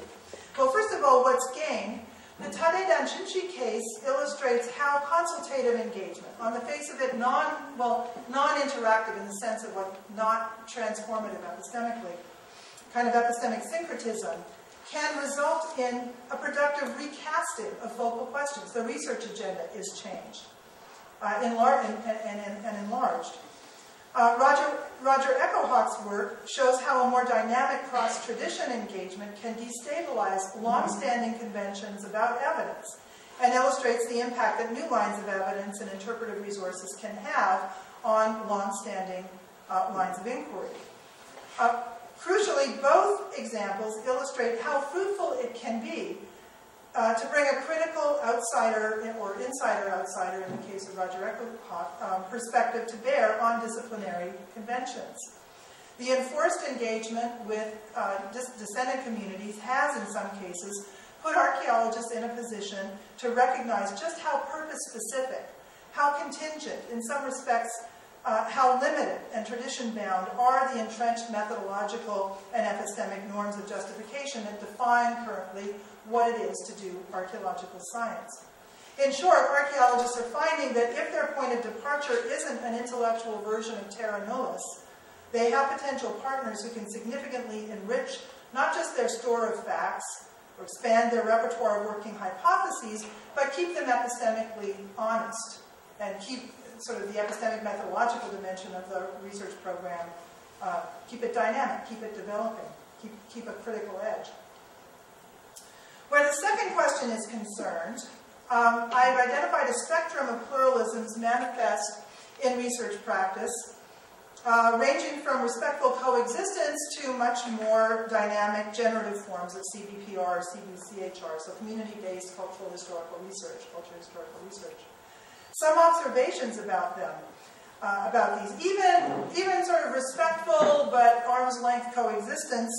Well, first of all, what's gained? The Tade Danshinchi case illustrates how consultative engagement, on the face of it non-interactive in the sense of not transformative epistemically, kind of epistemic syncretism, can result in a productive recasting of focal questions. The research agenda is changed, enlarged. Roger Echo Hawk's work shows how a more dynamic cross-tradition engagement can destabilize long-standing conventions about evidence and illustrates the impact that new lines of evidence and interpretive resources can have on long-standing lines of inquiry. Crucially, both examples illustrate how fruitful it can be to bring a critical outsider or insider-outsider, in the case of Roger Echo Hawk, perspective to bear on disciplinary conventions. The enforced engagement with descendant communities has, in some cases, put archaeologists in a position to recognize just how purpose-specific, how contingent, in some respects, how limited and tradition-bound are the entrenched methodological and epistemic norms of justification that define currently what it is to do archaeological science. In short, archaeologists are finding that if their point of departure isn't an intellectual version of terra nullius, they have potential partners who can significantly enrich not just their store of facts or expand their repertoire of working hypotheses, but keep them epistemically honest and keep sort of the epistemic methodological dimension of the research program, keep it dynamic, keep it developing, keep a critical edge. Where the second question is concerned, I've identified a spectrum of pluralisms manifest in research practice ranging from respectful coexistence to much more dynamic generative forms of CBPR, CBCHR, so community-based cultural historical research, culture historical research. Some observations about them, about these. Even sort of respectful but arm's-length coexistence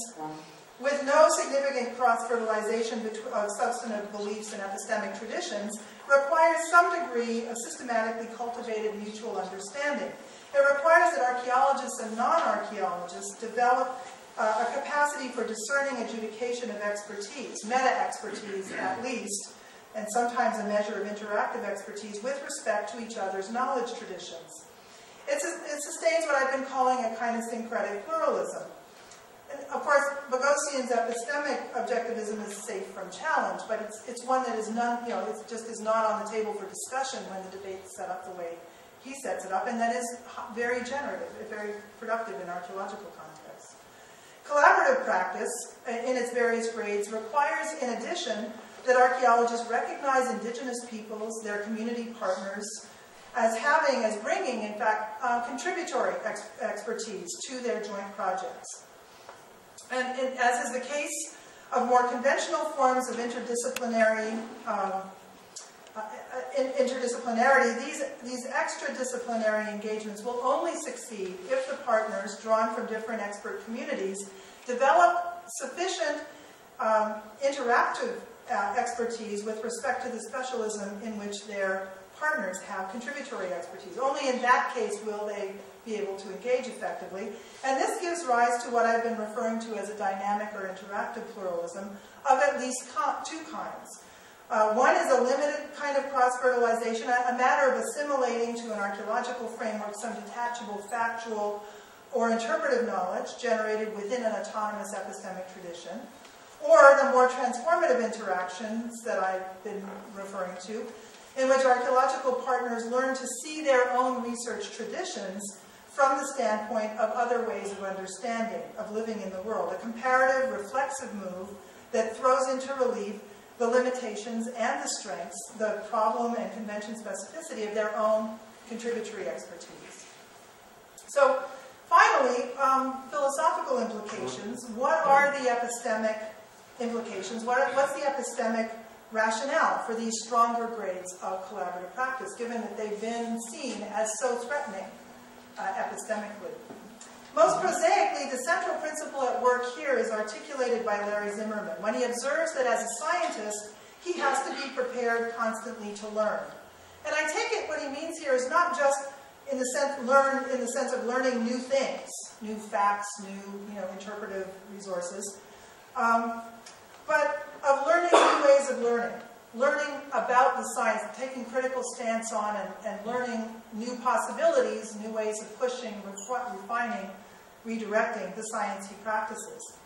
with no significant cross-fertilization of substantive beliefs and epistemic traditions requires some degree of systematically cultivated mutual understanding. It requires that archaeologists and non-archaeologists develop a capacity for discerning adjudication of expertise, meta-expertise at least, and sometimes a measure of interactive expertise with respect to each other's knowledge traditions. It sustains what I've been calling a kind of syncretic pluralism. And of course, Boghossian's epistemic objectivism is safe from challenge, but it's one that is it just is not on the table for discussion when the debate is set up the way he sets it up, and that is very generative, very productive in archaeological contexts. Collaborative practice, in its various grades, requires, in addition, that archaeologists recognize indigenous peoples, their community partners, as bringing, in fact, contributory expertise to their joint projects. And as is the case of more conventional forms of interdisciplinarity, these extradisciplinary engagements will only succeed if the partners, drawn from different expert communities, develop sufficient interactive expertise with respect to the specialism in which their partners have contributory expertise. Only in that case will they be able to engage effectively. And this gives rise to what I've been referring to as a dynamic or interactive pluralism of at least two kinds. One is a limited kind of cross-fertilization, a matter of assimilating to an archaeological framework some detachable, factual, or interpretive knowledge generated within an autonomous epistemic tradition, or the more transformative interactions that I've been referring to, in which archaeological partners learn to see their own research traditions from the standpoint of other ways of understanding, of living in the world, a comparative, reflexive move that throws into relief the limitations and the strengths, the problem and convention specificity of their own contributory expertise. So, finally, philosophical implications. What are the epistemic implications? What's the epistemic rationale for these stronger grades of collaborative practice, given that they've been seen as so threatening epistemically? Most prosaically, the central principle at work here is articulated by Larry Zimmerman when he observes that as a scientist, he has to be prepared constantly to learn. And I take it what he means here is not just in the sense of learning new things, new facts, new interpretive resources, but of learning new ways of learning about the science, taking critical stance on and learning new possibilities, new ways of pushing, refining, redirecting the science he practices.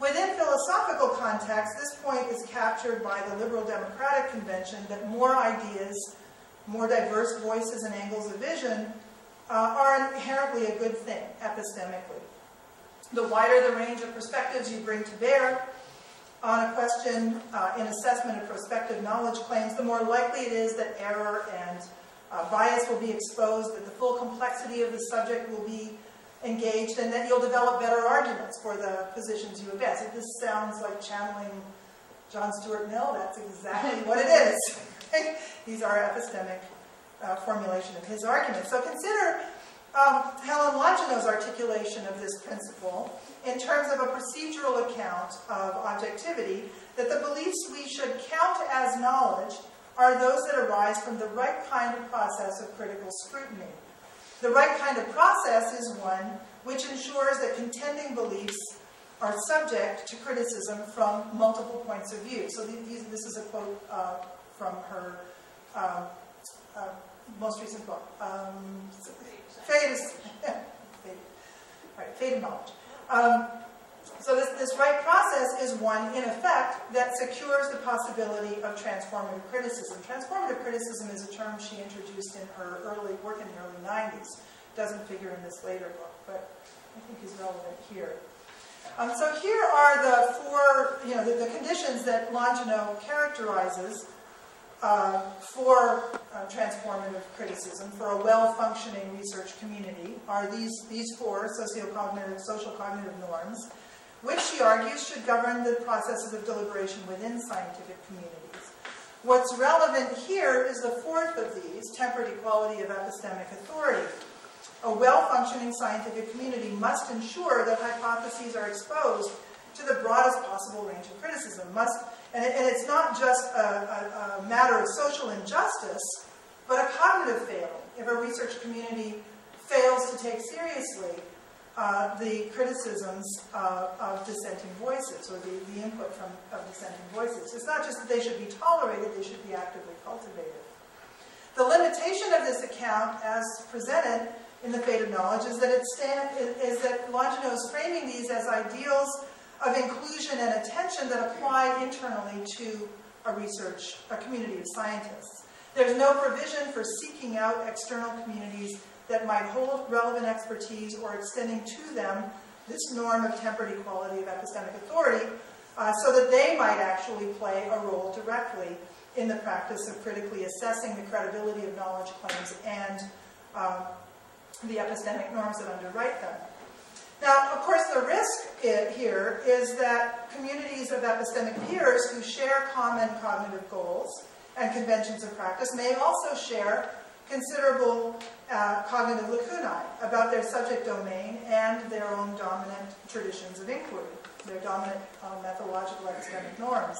Within philosophical context, this point is captured by the liberal democratic convention that more ideas, more diverse voices and angles of vision are inherently a good thing, epistemically. The wider the range of perspectives you bring to bear on a question in assessment of prospective knowledge claims, the more likely it is that error and bias will be exposed, that the full complexity of the subject will be engaged, and that you'll develop better arguments for the positions you advance. If this sounds like channeling John Stuart Mill, that's exactly what it is. These are epistemic formulation of his argument. So consider Helen Longino's articulation of this principle in terms of a procedural account of objectivity, that the beliefs we should count as knowledge are those that arise from the right kind of process of critical scrutiny. The right kind of process is one which ensures that contending beliefs are subject to criticism from multiple points of view. So this is a quote from her most recent book, Fate of Knowledge. So this right process is one, in effect, that secures the possibility of transformative criticism. Transformative criticism is a term she introduced in her work in the early 90s. Doesn't figure in this later book, but I think is relevant here. So here are the four, the conditions that Longino characterizes for transformative criticism, for a well-functioning research community, are these four socio-cognitive, social cognitive norms, which she argues should govern the processes of deliberation within scientific communities. What's relevant here is the fourth of these, tempered equality of epistemic authority. A well-functioning scientific community must ensure that hypotheses are exposed to the broadest possible range of criticism. And it's not just a matter of social injustice, but a cognitive failing. If a research community fails to take seriously the criticisms of dissenting voices, or the input of dissenting voices. It's not just that they should be tolerated, they should be actively cultivated. The limitation of this account, as presented in The Fate of Knowledge, is that Longinus framing these as ideals of inclusion and attention that apply internally to a community of scientists. There's no provision for seeking out external communities that might hold relevant expertise or extending to them this norm of tempered equality of epistemic authority so that they might actually play a role directly in the practice of critically assessing the credibility of knowledge claims and the epistemic norms that underwrite them. Now, of course, the risk here is that communities of epistemic peers who share common cognitive goals and conventions of practice may also share considerable cognitive lacunae about their subject domain and their own dominant traditions of inquiry, their dominant methodological epistemic norms.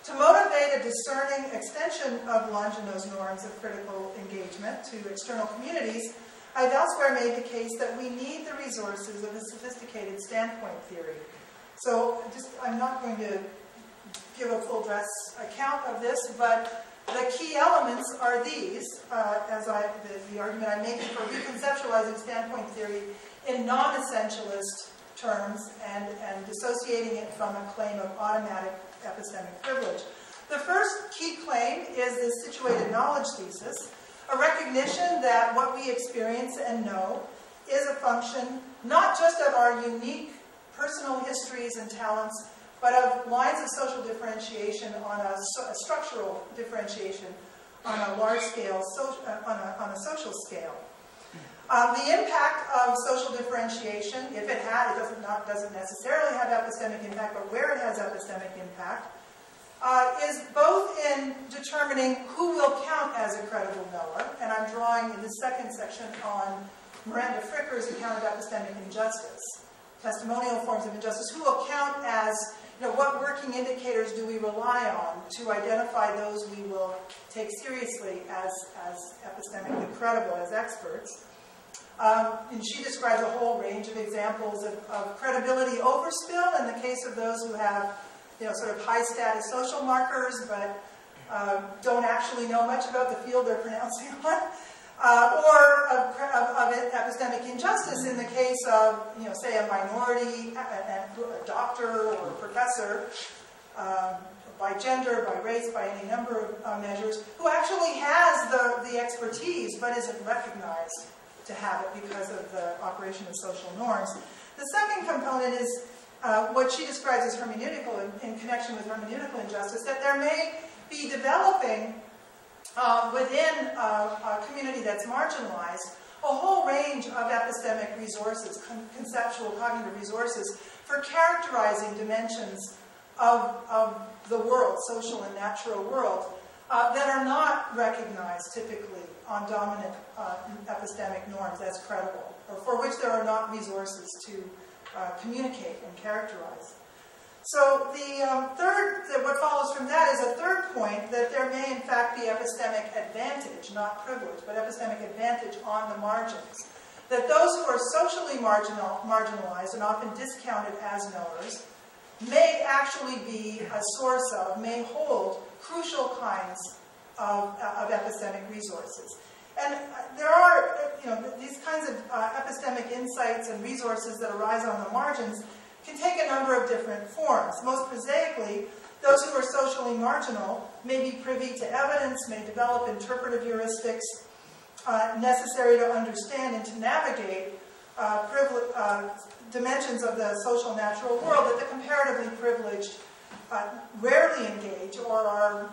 To motivate a discerning extension of Longinus' norms of critical engagement to external communities, I've elsewhere made the case that we need the resources of a sophisticated standpoint theory. So I'm not going to give a full dress account of this, but the key elements are these, the argument I'm making for reconceptualizing standpoint theory in non-essentialist terms and dissociating it from a claim of automatic epistemic privilege. The first key claim is the situated knowledge thesis, a recognition that what we experience and know is a function not just of our unique personal histories and talents, but of lines of social differentiation on a structural differentiation on a large scale, on a social scale. The impact of social differentiation, if it doesn't necessarily have epistemic impact, but where it has epistemic impact, is both in determining who will count as a credible knower, and I'm drawing in the second section on Miranda Fricker's account of epistemic injustice, testimonial forms of injustice, who will count as, what working indicators do we rely on to identify those we will take seriously as epistemically credible, as experts. And she describes a whole range of examples of credibility overspill in the case of those who have sort of high status social markers, but don't actually know much about the field they're pronouncing on, or of epistemic injustice in the case of, say, a minority, a doctor or a professor, by gender, by race, by any number of measures, who actually has the expertise but isn't recognized to have it because of the operation of social norms. The second component is what she describes as hermeneutical, in connection with hermeneutical injustice, that there may be developing within a community that's marginalized a whole range of epistemic resources, conceptual cognitive resources, for characterizing dimensions of the world, social and natural world, that are not recognized typically on dominant epistemic norms as credible, or for which there are not resources to communicate and characterize. So what follows from that is a third point, that there may in fact be epistemic advantage, not privilege, but epistemic advantage on the margins. That those who are socially marginalized and often discounted as knowers may actually be a source of, may hold crucial kinds of epistemic resources. And there are, these kinds of epistemic insights and resources that arise on the margins can take a number of different forms. Most prosaically, those who are socially marginal may be privy to evidence, may develop interpretive heuristics necessary to understand and to navigate dimensions of the social natural world that the comparatively privileged rarely engage or are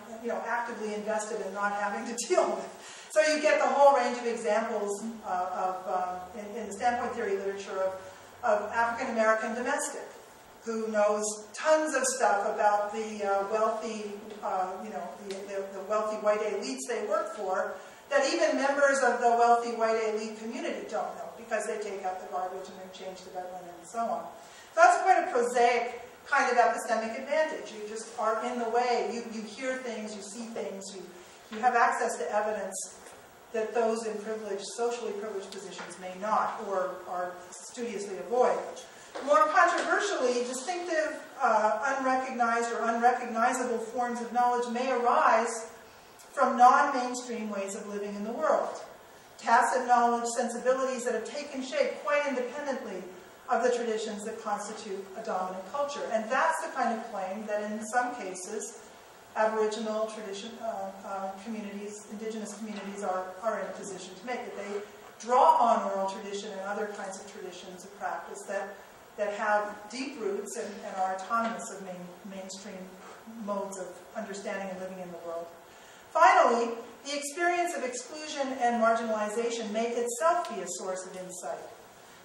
actively invested in not having to deal with. So you get the whole range of examples in the standpoint theory literature of African American domestic who knows tons of stuff about the wealthy, the wealthy white elites they work for, that even members of the wealthy white elite community don't know because they take out the garbage and then change the bed linen and so on. So that's quite a prosaic kind of epistemic advantage. You just are in the way. You hear things, you see things, you have access to evidence that those in privileged, socially privileged positions may not or are studiously avoid. More controversially, distinctive, unrecognized or unrecognizable forms of knowledge may arise from non-mainstream ways of living in the world. Tacit knowledge, sensibilities that have taken shape quite independently of the traditions that constitute a dominant culture. And that's the kind of claim that in some cases, Aboriginal communities, indigenous communities are in a position to make, that they draw on oral tradition and other kinds of traditions of practice that have deep roots and are autonomous of mainstream modes of understanding and living in the world. Finally, the experience of exclusion and marginalization may itself be a source of insight.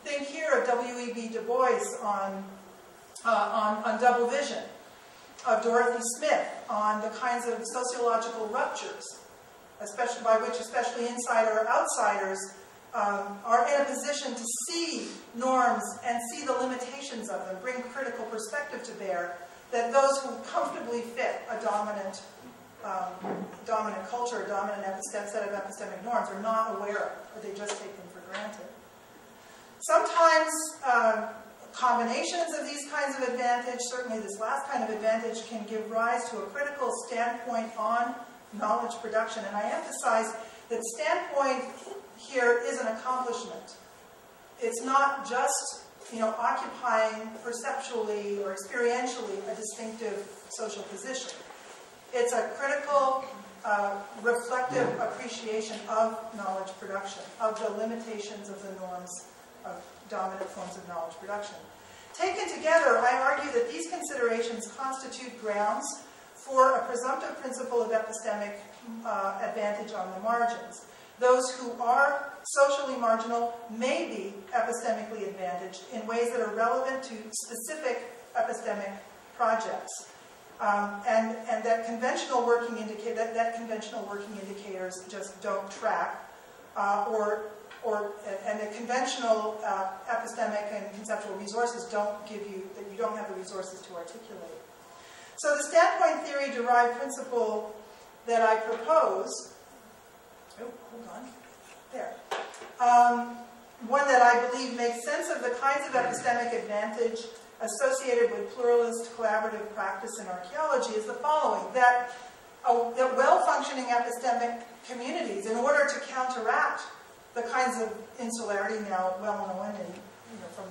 Think here of W.E.B. Du Bois on double vision, of Dorothy Smith on the kinds of sociological ruptures, especially by which especially insider or outsiders are in a position to see norms and see the limitations of them, bring critical perspective to bear, that those who comfortably fit a dominant culture, a dominant set of epistemic norms are not aware of, or they just take them for granted. Sometimes combinations of these kinds of advantage, certainly this last kind of advantage, can give rise to a critical standpoint on knowledge production. And I emphasize that standpoint here is an accomplishment. It's not just occupying perceptually or experientially a distinctive social position. It's a critical, reflective appreciation of knowledge production, of the limitations of the norms of dominant forms of knowledge production. Taken together, I argue that these considerations constitute grounds for a presumptive principle of epistemic advantage on the margins. Those who are socially marginal may be epistemically advantaged in ways that are relevant to specific epistemic projects. And that conventional working indicators just don't track, and the conventional epistemic and conceptual resources don't give you, that you don't have the resources to articulate. So the standpoint theory derived principle that I propose, one that I believe makes sense of the kinds of epistemic advantage associated with pluralist collaborative practice in archaeology is the following, that well-functioning epistemic communities, in order to counteract the kinds of insularity now well known from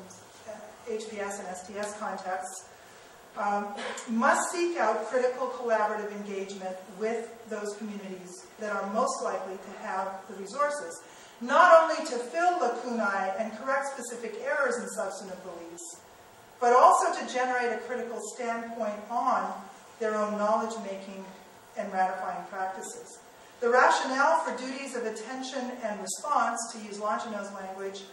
HBS and STS contexts, must seek out critical collaborative engagement with those communities that are most likely to have the resources, not only to fill lacunae and correct specific errors in substantive beliefs, but also to generate a critical standpoint on their own knowledge-making and ratifying practices. The rationale for duties of attention and response, to use Longino's language,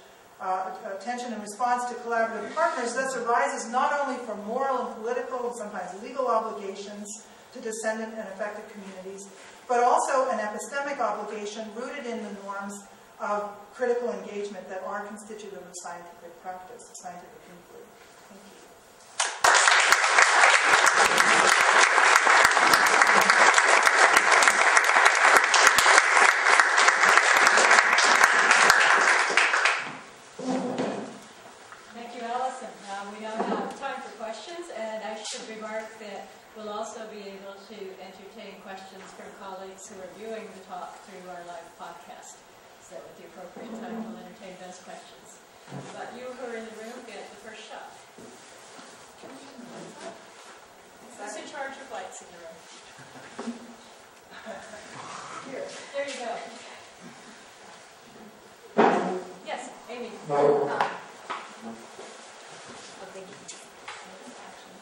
attention and response to collaborative partners, thus arises not only from moral and political and sometimes legal obligations to descendant and affected communities, but also an epistemic obligation rooted in the norms of critical engagement that are constitutive of scientific practice, scientific inquiry. Thank you. Thank you, Alison. We now have time for questions, and I should remark that we'll also be able to entertain questions from colleagues who are viewing the talk through our live podcast. So at the appropriate time, we'll entertain those questions. But you who are in the room get the first shot. Who's in charge of lights in the room? Here. There you go. Yes, Amy.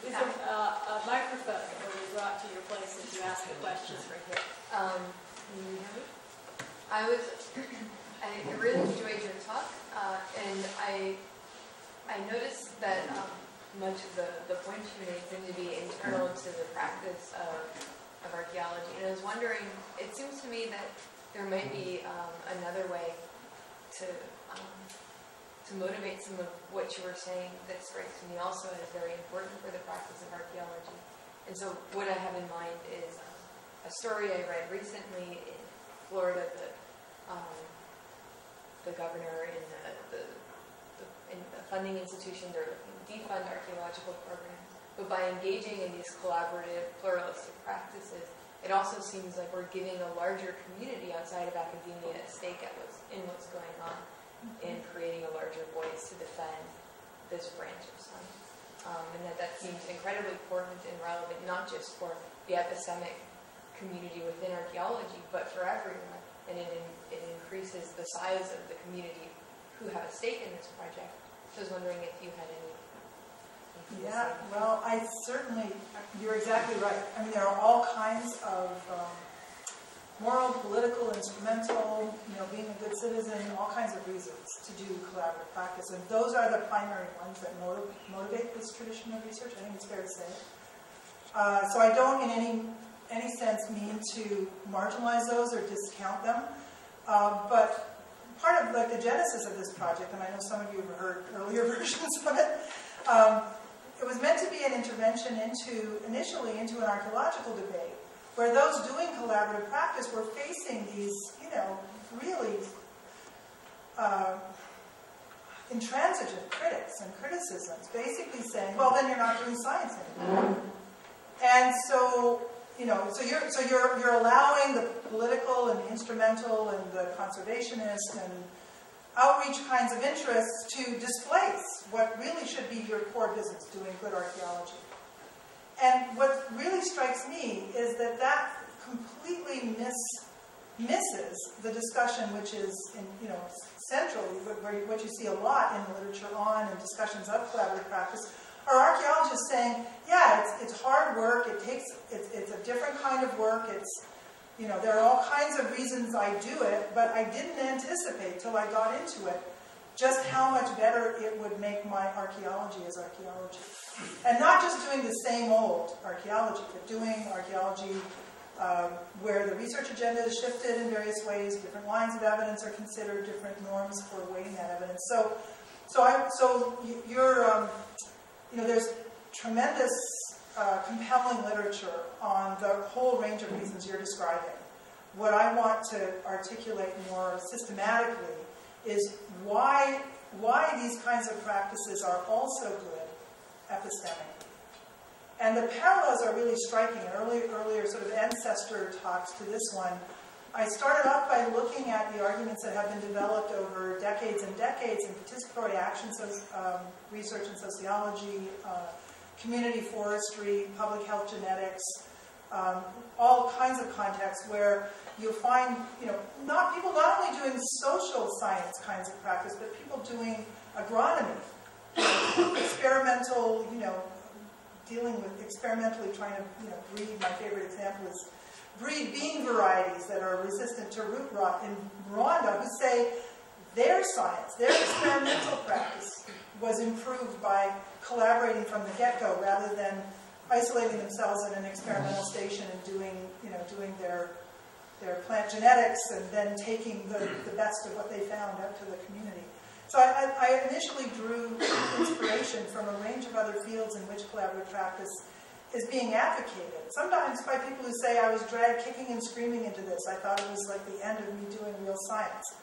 Is there a microphone? place as you ask the questions right here. I really enjoyed your talk, and I noticed that much of the points you made seem to be internal to the practice of archaeology. And I was wondering, it seems to me that there might be another way to motivate some of what you were saying that strikes me also as very important for the practice of archaeology. And so what I have in mind is a story I read recently in Florida that the governor in the funding institutions are looking to defund archaeological programs. But by engaging in these collaborative, pluralistic practices, it also seems like we're giving a larger community outside of academia a stake at what's going on in creating a larger voice to defend this branch of science. And that seems incredibly important and relevant, not just for the epistemic community within archaeology, but for everyone. And it increases the size of the community who have a stake in this project. So I was wondering if you had any. Yeah, well, you're exactly right. I mean, there are all kinds of moral, political, instrumental, being a good citizen, all kinds of reasons to do collaborative practice. And those are the primary ones that motivate this tradition of research. I think it's fair to say. So I don't in any sense mean to marginalize those or discount them. But part of the genesis of this project, and I know some of you have heard earlier versions of it, it was meant to be an intervention initially into an archaeological debate, where those doing collaborative practice were facing these, really intransigent critics and criticisms, basically saying, well, then you're not doing science anymore. And so, you're allowing the political and the instrumental and the conservationist and outreach kinds of interests to displace what really should be your core business, doing good archaeology. And what really strikes me is that completely misses the discussion, which is central, what you see a lot in the literature on and discussions of collaborative practice, are archaeologists saying, yeah, it's hard work, it's a different kind of work, there are all kinds of reasons I do it, but I didn't anticipate till I got into it just how much better it would make my archaeology as archaeology. And not just doing the same old archaeology, but doing archaeology where the research agenda is shifted in various ways, different lines of evidence are considered, different norms for weighing that evidence. There's tremendous compelling literature on the whole range of reasons you're describing. What I want to articulate more systematically is why these kinds of practices are also good epistemically. And the parallels are really striking. Earlier sort of ancestor talks to this one. I started off by looking at the arguments that have been developed over decades and decades in participatory action research and sociology, community forestry, public health genetics, all kinds of contexts where you'll find, not only doing social science kinds of practice, but people doing agronomy, experimental, dealing with experimentally trying to, breed. My favorite example is breed bean varieties that are resistant to root rot in Rwanda, who say their science, their experimental practice was improved by collaborating from the get-go rather than isolating themselves in an experimental station and doing their plant genetics and then taking the best of what they found out to the community. So I initially drew inspiration from a range of other fields in which collaborative practice is being advocated. Sometimes by people who say, I was dragged kicking and screaming into this. I thought it was like the end of me doing real science.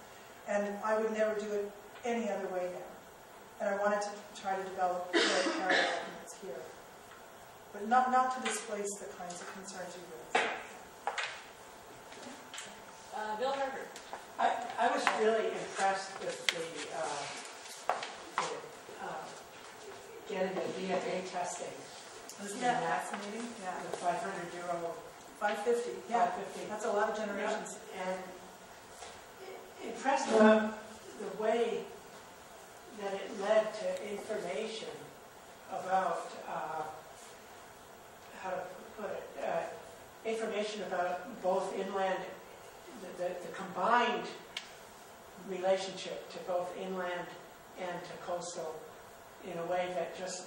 And I would never do it any other way now. And I wanted to try to develop very parallel arguments here. But not to displace the kinds of concerns you raised. Bill Herbert. I was really impressed with getting the DNA testing. Isn't that fascinating? Yeah. The 500-year-old. 550. Yeah. 550. That's a lot of generations. Yeah. And impressed about the way that it led to information about, how to put it, information about both inland, the combined relationship to both inland and to coastal in a way that just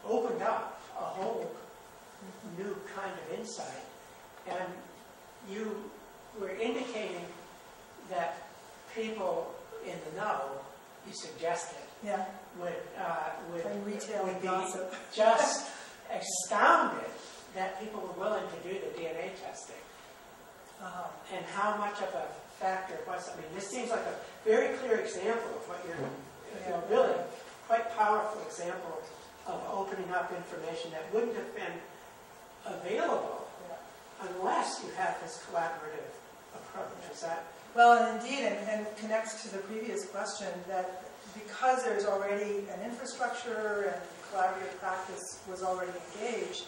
opened up a whole new kind of insight. And you were indicating that people in the know, you suggested, Yeah. would Retail be gossip. just astounded that people were willing to do the DNA testing. And how much of a factor it was. I mean, this seems like a very clear example of what you're, really quite powerful example of opening up information that wouldn't have been available unless you had this collaborative approach. Is that? Well, and indeed, and connects to the previous question, that because there's already an infrastructure and collaborative practice was already engaged,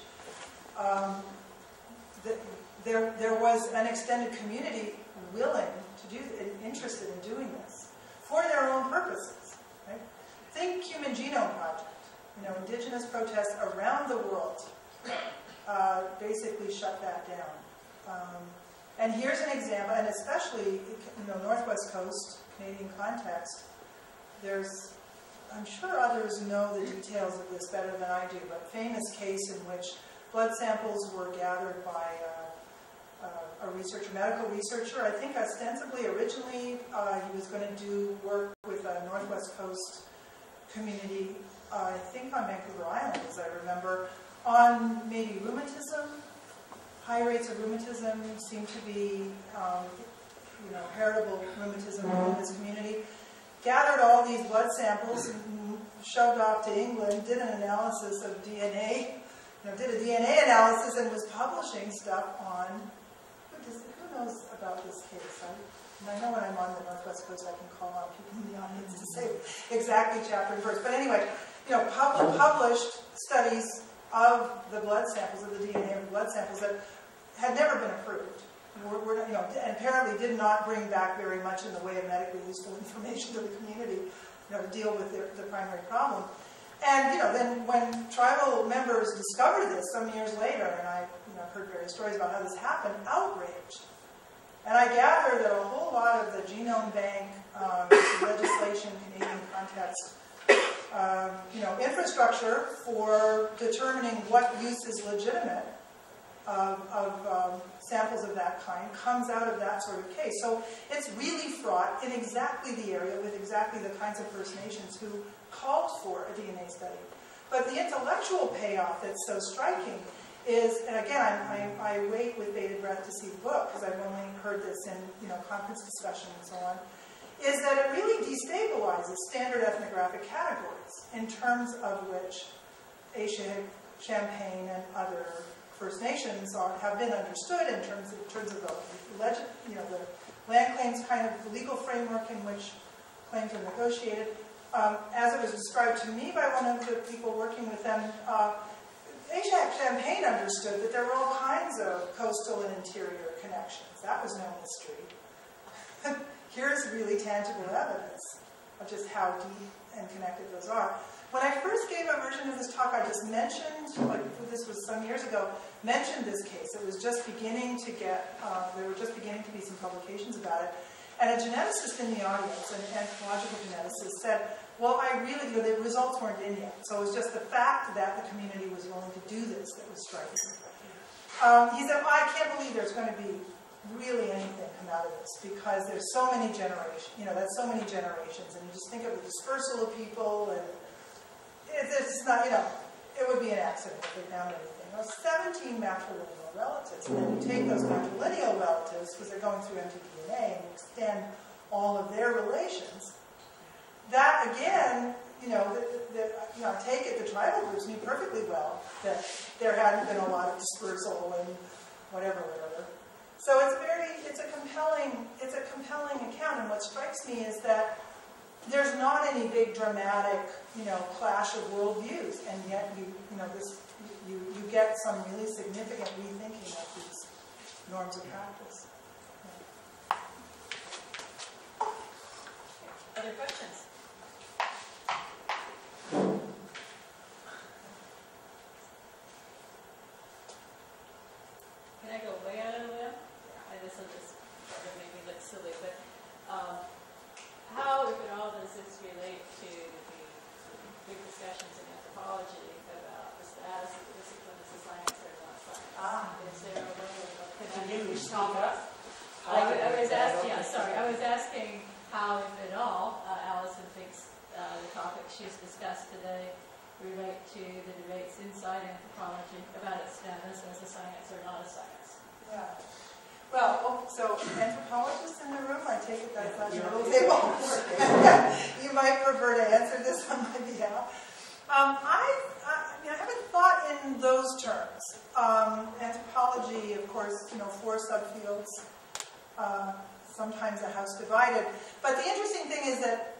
there was an extended community willing to do, interested in doing this for their own purposes. Right? Think Human Genome Project. Indigenous protests around the world basically shut that down. And here's an example, and especially, Northwest Coast, Canadian context, I'm sure others know the details of this better than I do, but famous case in which blood samples were gathered by a researcher, medical researcher. I think ostensibly, originally, he was going to do work with a Northwest Coast community, I think on Vancouver Island, as I remember, on maybe rheumatism. High rates of rheumatism seem to be, heritable rheumatism in this community. Gathered all these blood samples and shoved off to England, did an analysis of DNA, did a DNA analysis and was publishing stuff on, who knows about this case? I know when I'm on the Northwest Coast, I can call on people in the audience to say exactly chapter and verse. But anyway, published studies of the blood samples, of the DNA of the blood samples that had never been approved. And apparently did not bring back very much in the way of medically useful information to the community, to deal with the primary problem. And then when tribal members discovered this some years later, and I've heard various stories about how this happened, outraged. And I gather that a whole lot of the genome bank legislation, Canadian context, infrastructure for determining what use is legitimate of samples of that kind comes out of that sort of case. So it's really fraught in exactly the area with exactly the kinds of First Nations who called for a DNA study. But the intellectual payoff that's so striking is, and again, I wait with bated breath to see the book because I've only heard this in conference discussion and so on, is that it really destabilizes standard ethnographic categories in terms of which Asia, Champagne, and other First Nations have been understood in terms of the land claims kind of legal framework in which claims are negotiated. As it was described to me by one of the people working with them, Asia Champagne understood that there were all kinds of coastal and interior connections. That was no mystery. Here's really tangible evidence of just how deep and connected those are. When I first gave a version of this talk, I just mentioned, this was some years ago, mentioned this case. It was just beginning to get, there were just beginning to be some publications about it. And a geneticist in the audience, an anthropological geneticist, said, well, the results weren't in yet. So it was just the fact that the community was willing to do this that was striking. He said, well, I can't believe there's going to be really anything come out of this because there's so many generations, that's so many generations. And you just think of the dispersal of people, and it's not, it would be an accident if they found anything. There were 17 matrilineal relatives. And then you take those matrilineal relatives, because they're going through mtDNA, and you extend all of their relations. That, again, I take it the tribal groups knew perfectly well that there hadn't been a lot of dispersal and whatever. So it's a compelling account, and what strikes me is that there's not any big dramatic, clash of worldviews, and yet you get some really significant rethinking of these norms of practice. Yeah. Other questions? this will just make me look silly, but how, if at all, does this relate to the big discussions in anthropology about the status of the discipline as a science or not science? Is there a way of connecting? I was asking how, if at all, Alison thinks the topics she's discussed today relate to the debates inside anthropology about its status as a science or not a science. Yeah. Well, so anthropologists in the room, I take it that's at your little table. You might prefer to answer this on my behalf. I haven't thought in those terms. Anthropology, of course, 4 subfields, sometimes a house divided. But the interesting thing is that,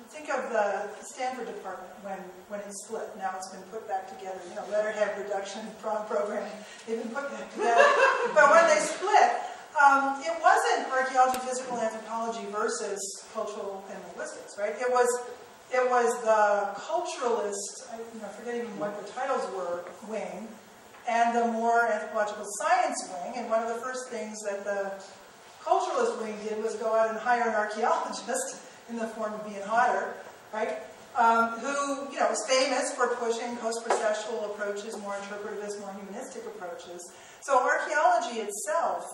think of the Stanford department when it split. Now it's been put back together, letterhead reduction, programming, they've been put back together. But when they split, it wasn't archaeology, physical anthropology versus cultural and linguistics, right? It was the culturalist, forgetting what the titles were, wing, and the more anthropological science wing. And one of the first things that the culturalist wing did was go out and hire an archaeologist in the form of Ian Hodder, right? Who, is famous for pushing post-processual approaches, more interpretivist, more humanistic approaches. So archaeology itself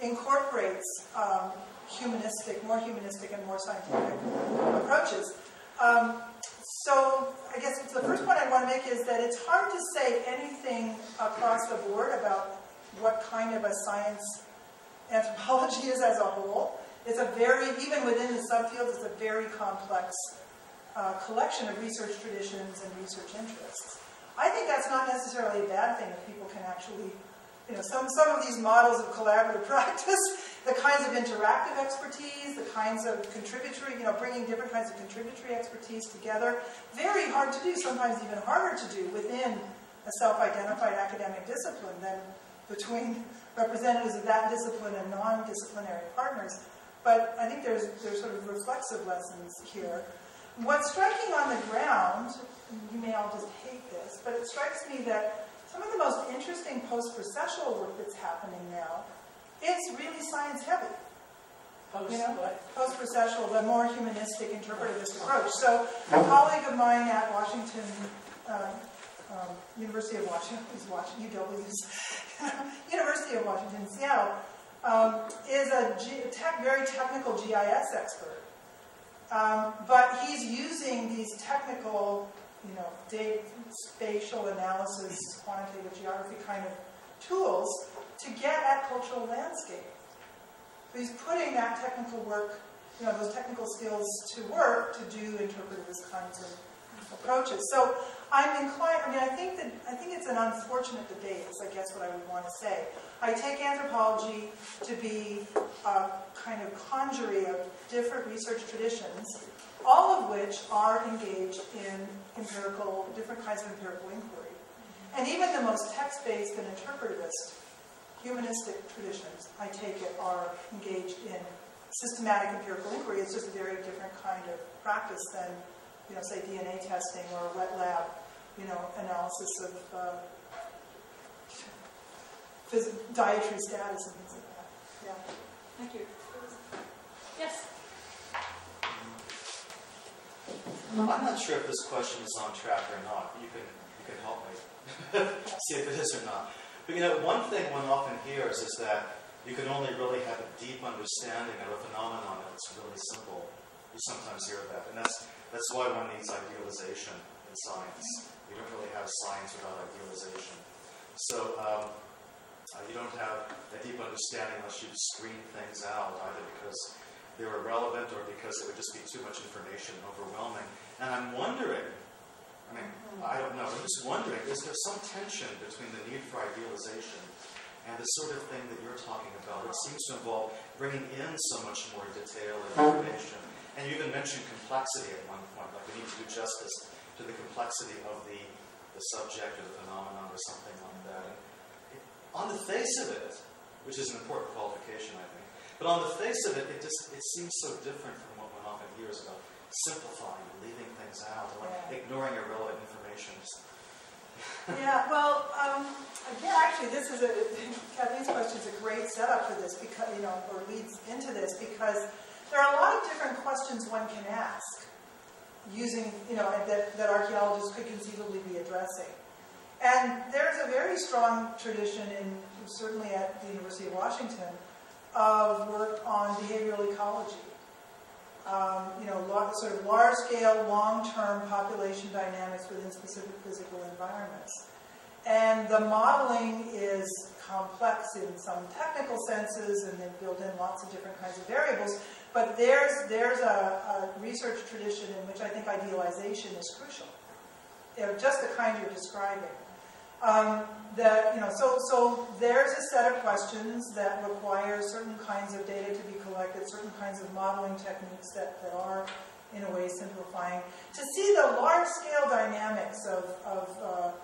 incorporates more humanistic and more scientific approaches. So I guess the first point I want to make is that it's hard to say anything across the board about what kind of a science anthropology is as a whole. It's even within the subfields, it's a very complex collection of research traditions and research interests. I think that's not necessarily a bad thing if people can actually, some of these models of collaborative practice, the kinds of interactive expertise, the kinds of contributory, bringing different kinds of contributory expertise together, very hard to do, sometimes even harder to do within a self-identified academic discipline than between representatives of that discipline and non-disciplinary partners. But I think there's sort of reflexive lessons here. What's striking on the ground, you may all just hate this, but it strikes me that some of the most interesting post-processual work that's happening now, it's really science-heavy. Post-processual, the more humanistic, interpretivist approach. So a colleague of mine at Washington, University of Washington, University of Washington, Seattle, is a very technical GIS expert. But he's using these technical, spatial analysis, quantitative geography kind of tools to get at cultural landscape. So he's putting that technical work, those technical skills to work to do interpretivist kinds of approaches. So I'm inclined, I think it's an unfortunate debate, is I guess what I would want to say. I take anthropology to be a kind of conjuring of different research traditions, all of which are engaged in different kinds of empirical inquiry. And even the most text-based and interpretivist humanistic traditions, I take it, are engaged in systematic empirical inquiry. It's just a very different kind of practice than, say DNA testing or a wet lab, analysis of dietary status and things like that. Yeah. Thank you. Yes? I'm not sure if this question is on track or not. You can help me see if it is or not. But one thing one often hears is that you can only really have a deep understanding of a phenomenon if it's really simple. You sometimes hear that, and that's why one needs idealization in science. You don't really have science without idealization. So you don't have a deep understanding unless you screen things out, either because they're irrelevant or because it would just be too much information, overwhelming. And I'm wondering, I don't know, I'm just wondering, is there some tension between the need for idealization and the sort of thing that you're talking about? It seems to involve bringing in so much more detail and information. And you even mentioned complexity at one point, like we need to do justice to the complexity of the subject or the phenomenon or something like that. And on the face of it, which is an important qualification, I think, but on the face of it, it seems so different from what one often hears about simplifying, leaving things out, or ignoring irrelevant information. Yeah, well, again, actually, this is Kathleen's question is a great setup for this, because, or leads into this, because there are a lot of different questions one can ask using, that archaeologists could conceivably be addressing. And there's a very strong tradition, certainly at the University of Washington, of work on behavioral ecology. Sort of large-scale, long-term population dynamics within specific physical environments. And the modeling is complex in some technical senses, and they build in lots of different kinds of variables. But there's a research tradition in which I think idealization is crucial. Just the kind you're describing. So there's a set of questions that require certain kinds of data to be collected, certain kinds of modeling techniques that are, in a way, simplifying. To see the large-scale dynamics of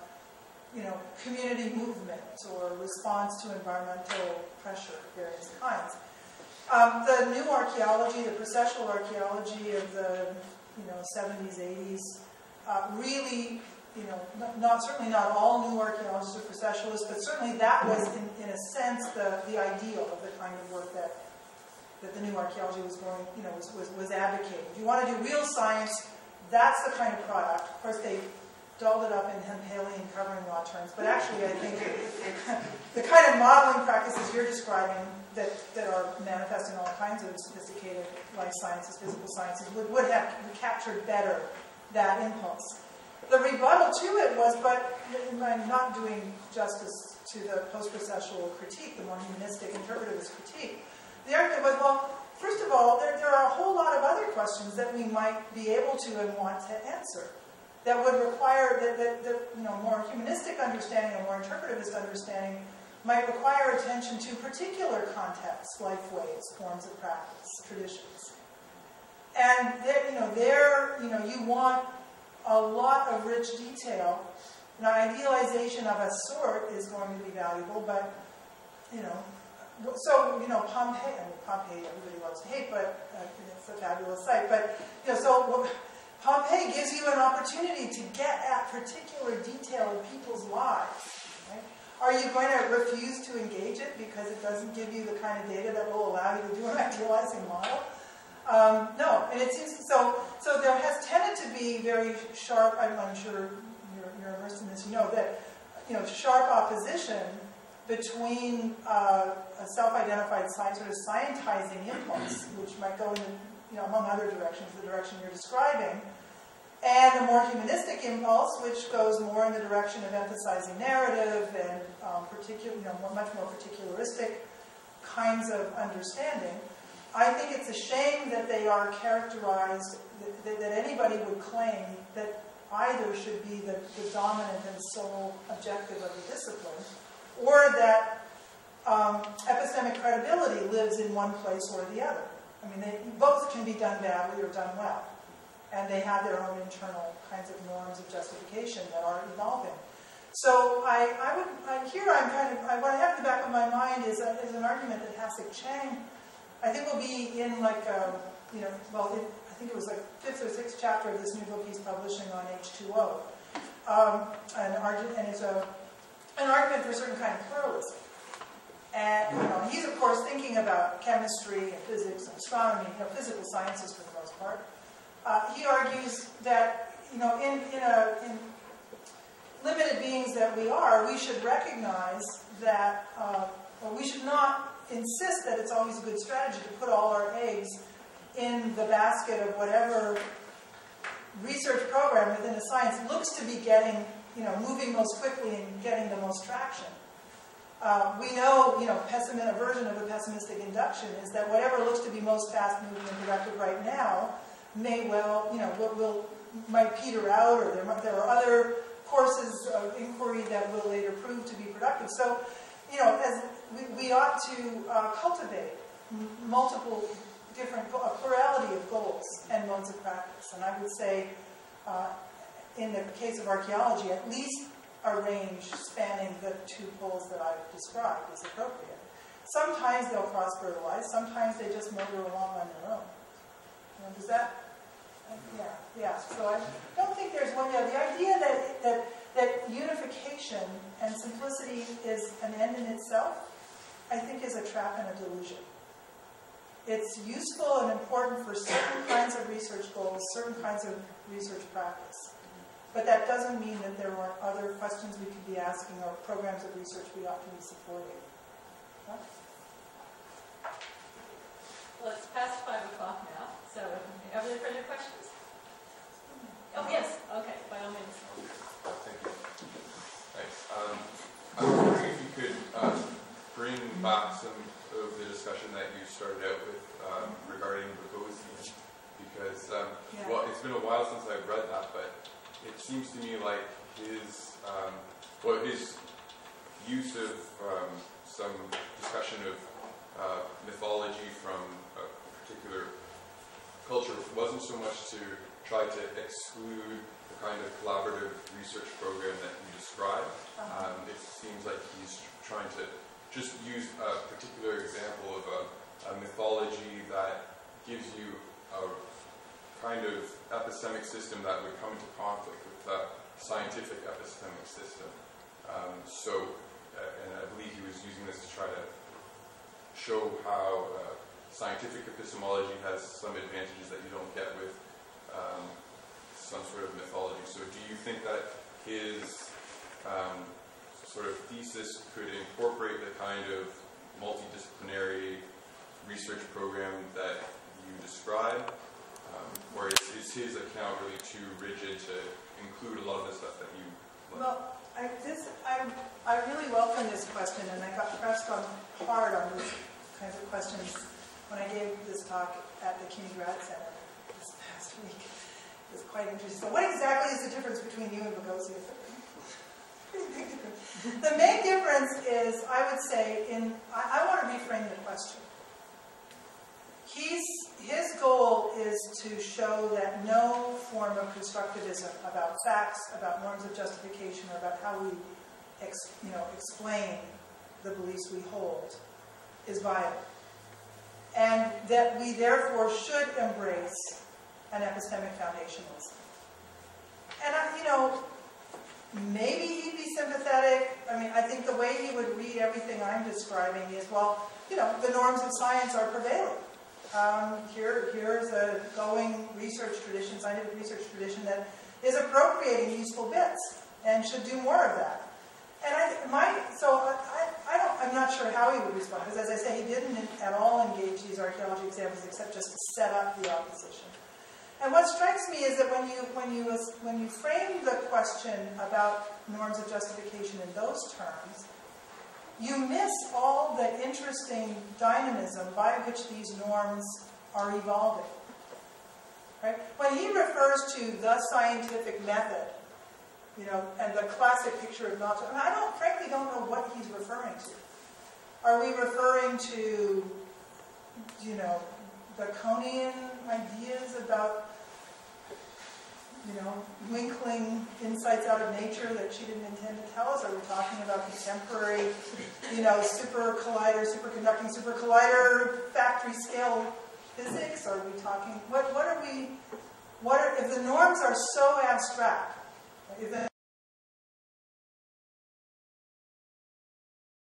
community movement or response to environmental pressure of various kinds. The new archaeology, the processual archaeology of the 70s, 80s, really, certainly not all new archaeologists are processualists, but certainly that was, in a sense, the ideal of the kind of work that the new archaeology was going, was advocating. If you want to do real science, that's the kind of product. Of course, they dolled it up in Hempelian covering law terms, but actually, I think the kind of modeling practices you're describing that are manifest in all kinds of sophisticated life sciences, physical sciences, would have captured better that impulse. The rebuttal to it was, but I'm not doing justice to the post-processual critique, the more humanistic interpretivist critique. The argument was, well, first of all, there are a whole lot of other questions that we might be able to and want to answer that would require that more humanistic understanding, a more interpretivist understanding, might require attention to particular contexts, life ways, forms of practice, traditions. And you want a lot of rich detail. Idealization of a sort is going to be valuable, but Pompeii everybody loves to hate, but it's a fabulous site. But Pompeii gives you an opportunity to get at particular detail in people's lives. Right? Are you going to refuse to engage it because it doesn't give you the kind of data that will allow you to do an idealizing model? No, and it seems so. There has tended to be very sharp. I'm sure you're immersed in this. That sharp opposition between a self-identified sort of scientizing impulse, which might go in, among other directions, the direction you're describing, and a more humanistic impulse, which goes more in the direction of emphasizing narrative and much more particularistic kinds of understanding. I think it's a shame that they are characterized, that anybody would claim that either should be the dominant and sole objective of the discipline, or that epistemic credibility lives in one place or the other. I mean, both can be done badly or done well. And they have their own internal kinds of norms of justification that are evolving. So what I have in the back of my mind is an argument that Hassik Chang, I think, will be in I think it was like 5th or 6th chapter of this new book he's publishing on H2O. And it's an argument for a certain kind of pluralism. And he's, of course, thinking about chemistry and physics and astronomy, physical sciences for the most part. He argues that, in limited beings that we are, we should recognize that, we should not insist that it's always a good strategy to put all our eggs in the basket of whatever research program within a science looks to be getting, moving most quickly and getting the most traction. We know, a version of a pessimistic induction is that whatever looks to be most fast-moving and productive right now may well, might peter out, or there are other courses of inquiry that will later prove to be productive. So, as we ought to cultivate multiple different, a plurality of goals and modes of practice. And I would say, in the case of archaeology, at least a range spanning the two poles that I've described is appropriate. Sometimes they'll cross-fertilize, sometimes they just motor along on their own. Does that? Yeah. So I don't think there's one. The idea that that unification and simplicity is an end in itself, I think is a trap and a delusion. It's useful and important for certain kinds of research goals, certain kinds of research practice. But that doesn't mean that there aren't other questions we could be asking or programs of research we ought to be supporting. Huh? Well, it's past 5 o'clock now, so are there further questions? Oh, yes. Okay, by all means. Thank you. Thanks. I was wondering if you could bring back some of the discussion that you started out with regarding Boghossian, because well, it's been a while since I've read that, but it seems to me like his his use of some discussion of mythology from a particular culture wasn't so much to try to exclude the kind of collaborative research program that you described. It seems like he's trying to just use a particular example of a mythology that gives you a kind of epistemic system that would come into conflict with the scientific epistemic system. And I believe he was using this to try to show how scientific epistemology has some advantages that you don't get with some sort of mythology. So do you think that his sort of thesis could incorporate the kind of multidisciplinary research program that you describe? Or is his account really too rigid to include a lot of the stuff that you like? Well, I really welcome this question, and I got pressed on hard on these kinds of questions when I gave this talk at the Kenewick Center this past week. It was quite interesting. So what exactly is the difference between you and Boghossian? Pretty big difference. The main difference is, I would say, I want to reframe the question. His goal is to show that no form of constructivism about facts, about norms of justification, or about how we explain the beliefs we hold is viable. And that we therefore should embrace an epistemic foundationalism. And, maybe he'd be sympathetic. I mean, I think the way he would read everything I'm describing is, well, the norms of science are prevailing. Here's a going research tradition, scientific research tradition that is appropriating useful bits and should do more of that. And I'm not sure how he would respond, because as I say, he didn't at all engage these archaeology examples except just to set up the opposition. And what strikes me is that when you frame the question about norms of justification in those terms, you miss all the interesting dynamism by which these norms are evolving. Right? When he refers to the scientific method, and the classic picture of knowledge, I frankly don't know what he's referring to. Are we referring to, Baconian ideas about, winkling insights out of nature that she didn't intend to tell us? Are we talking about contemporary, superconducting super collider factory scale physics? Are we talking, if the norms are so abstract, if the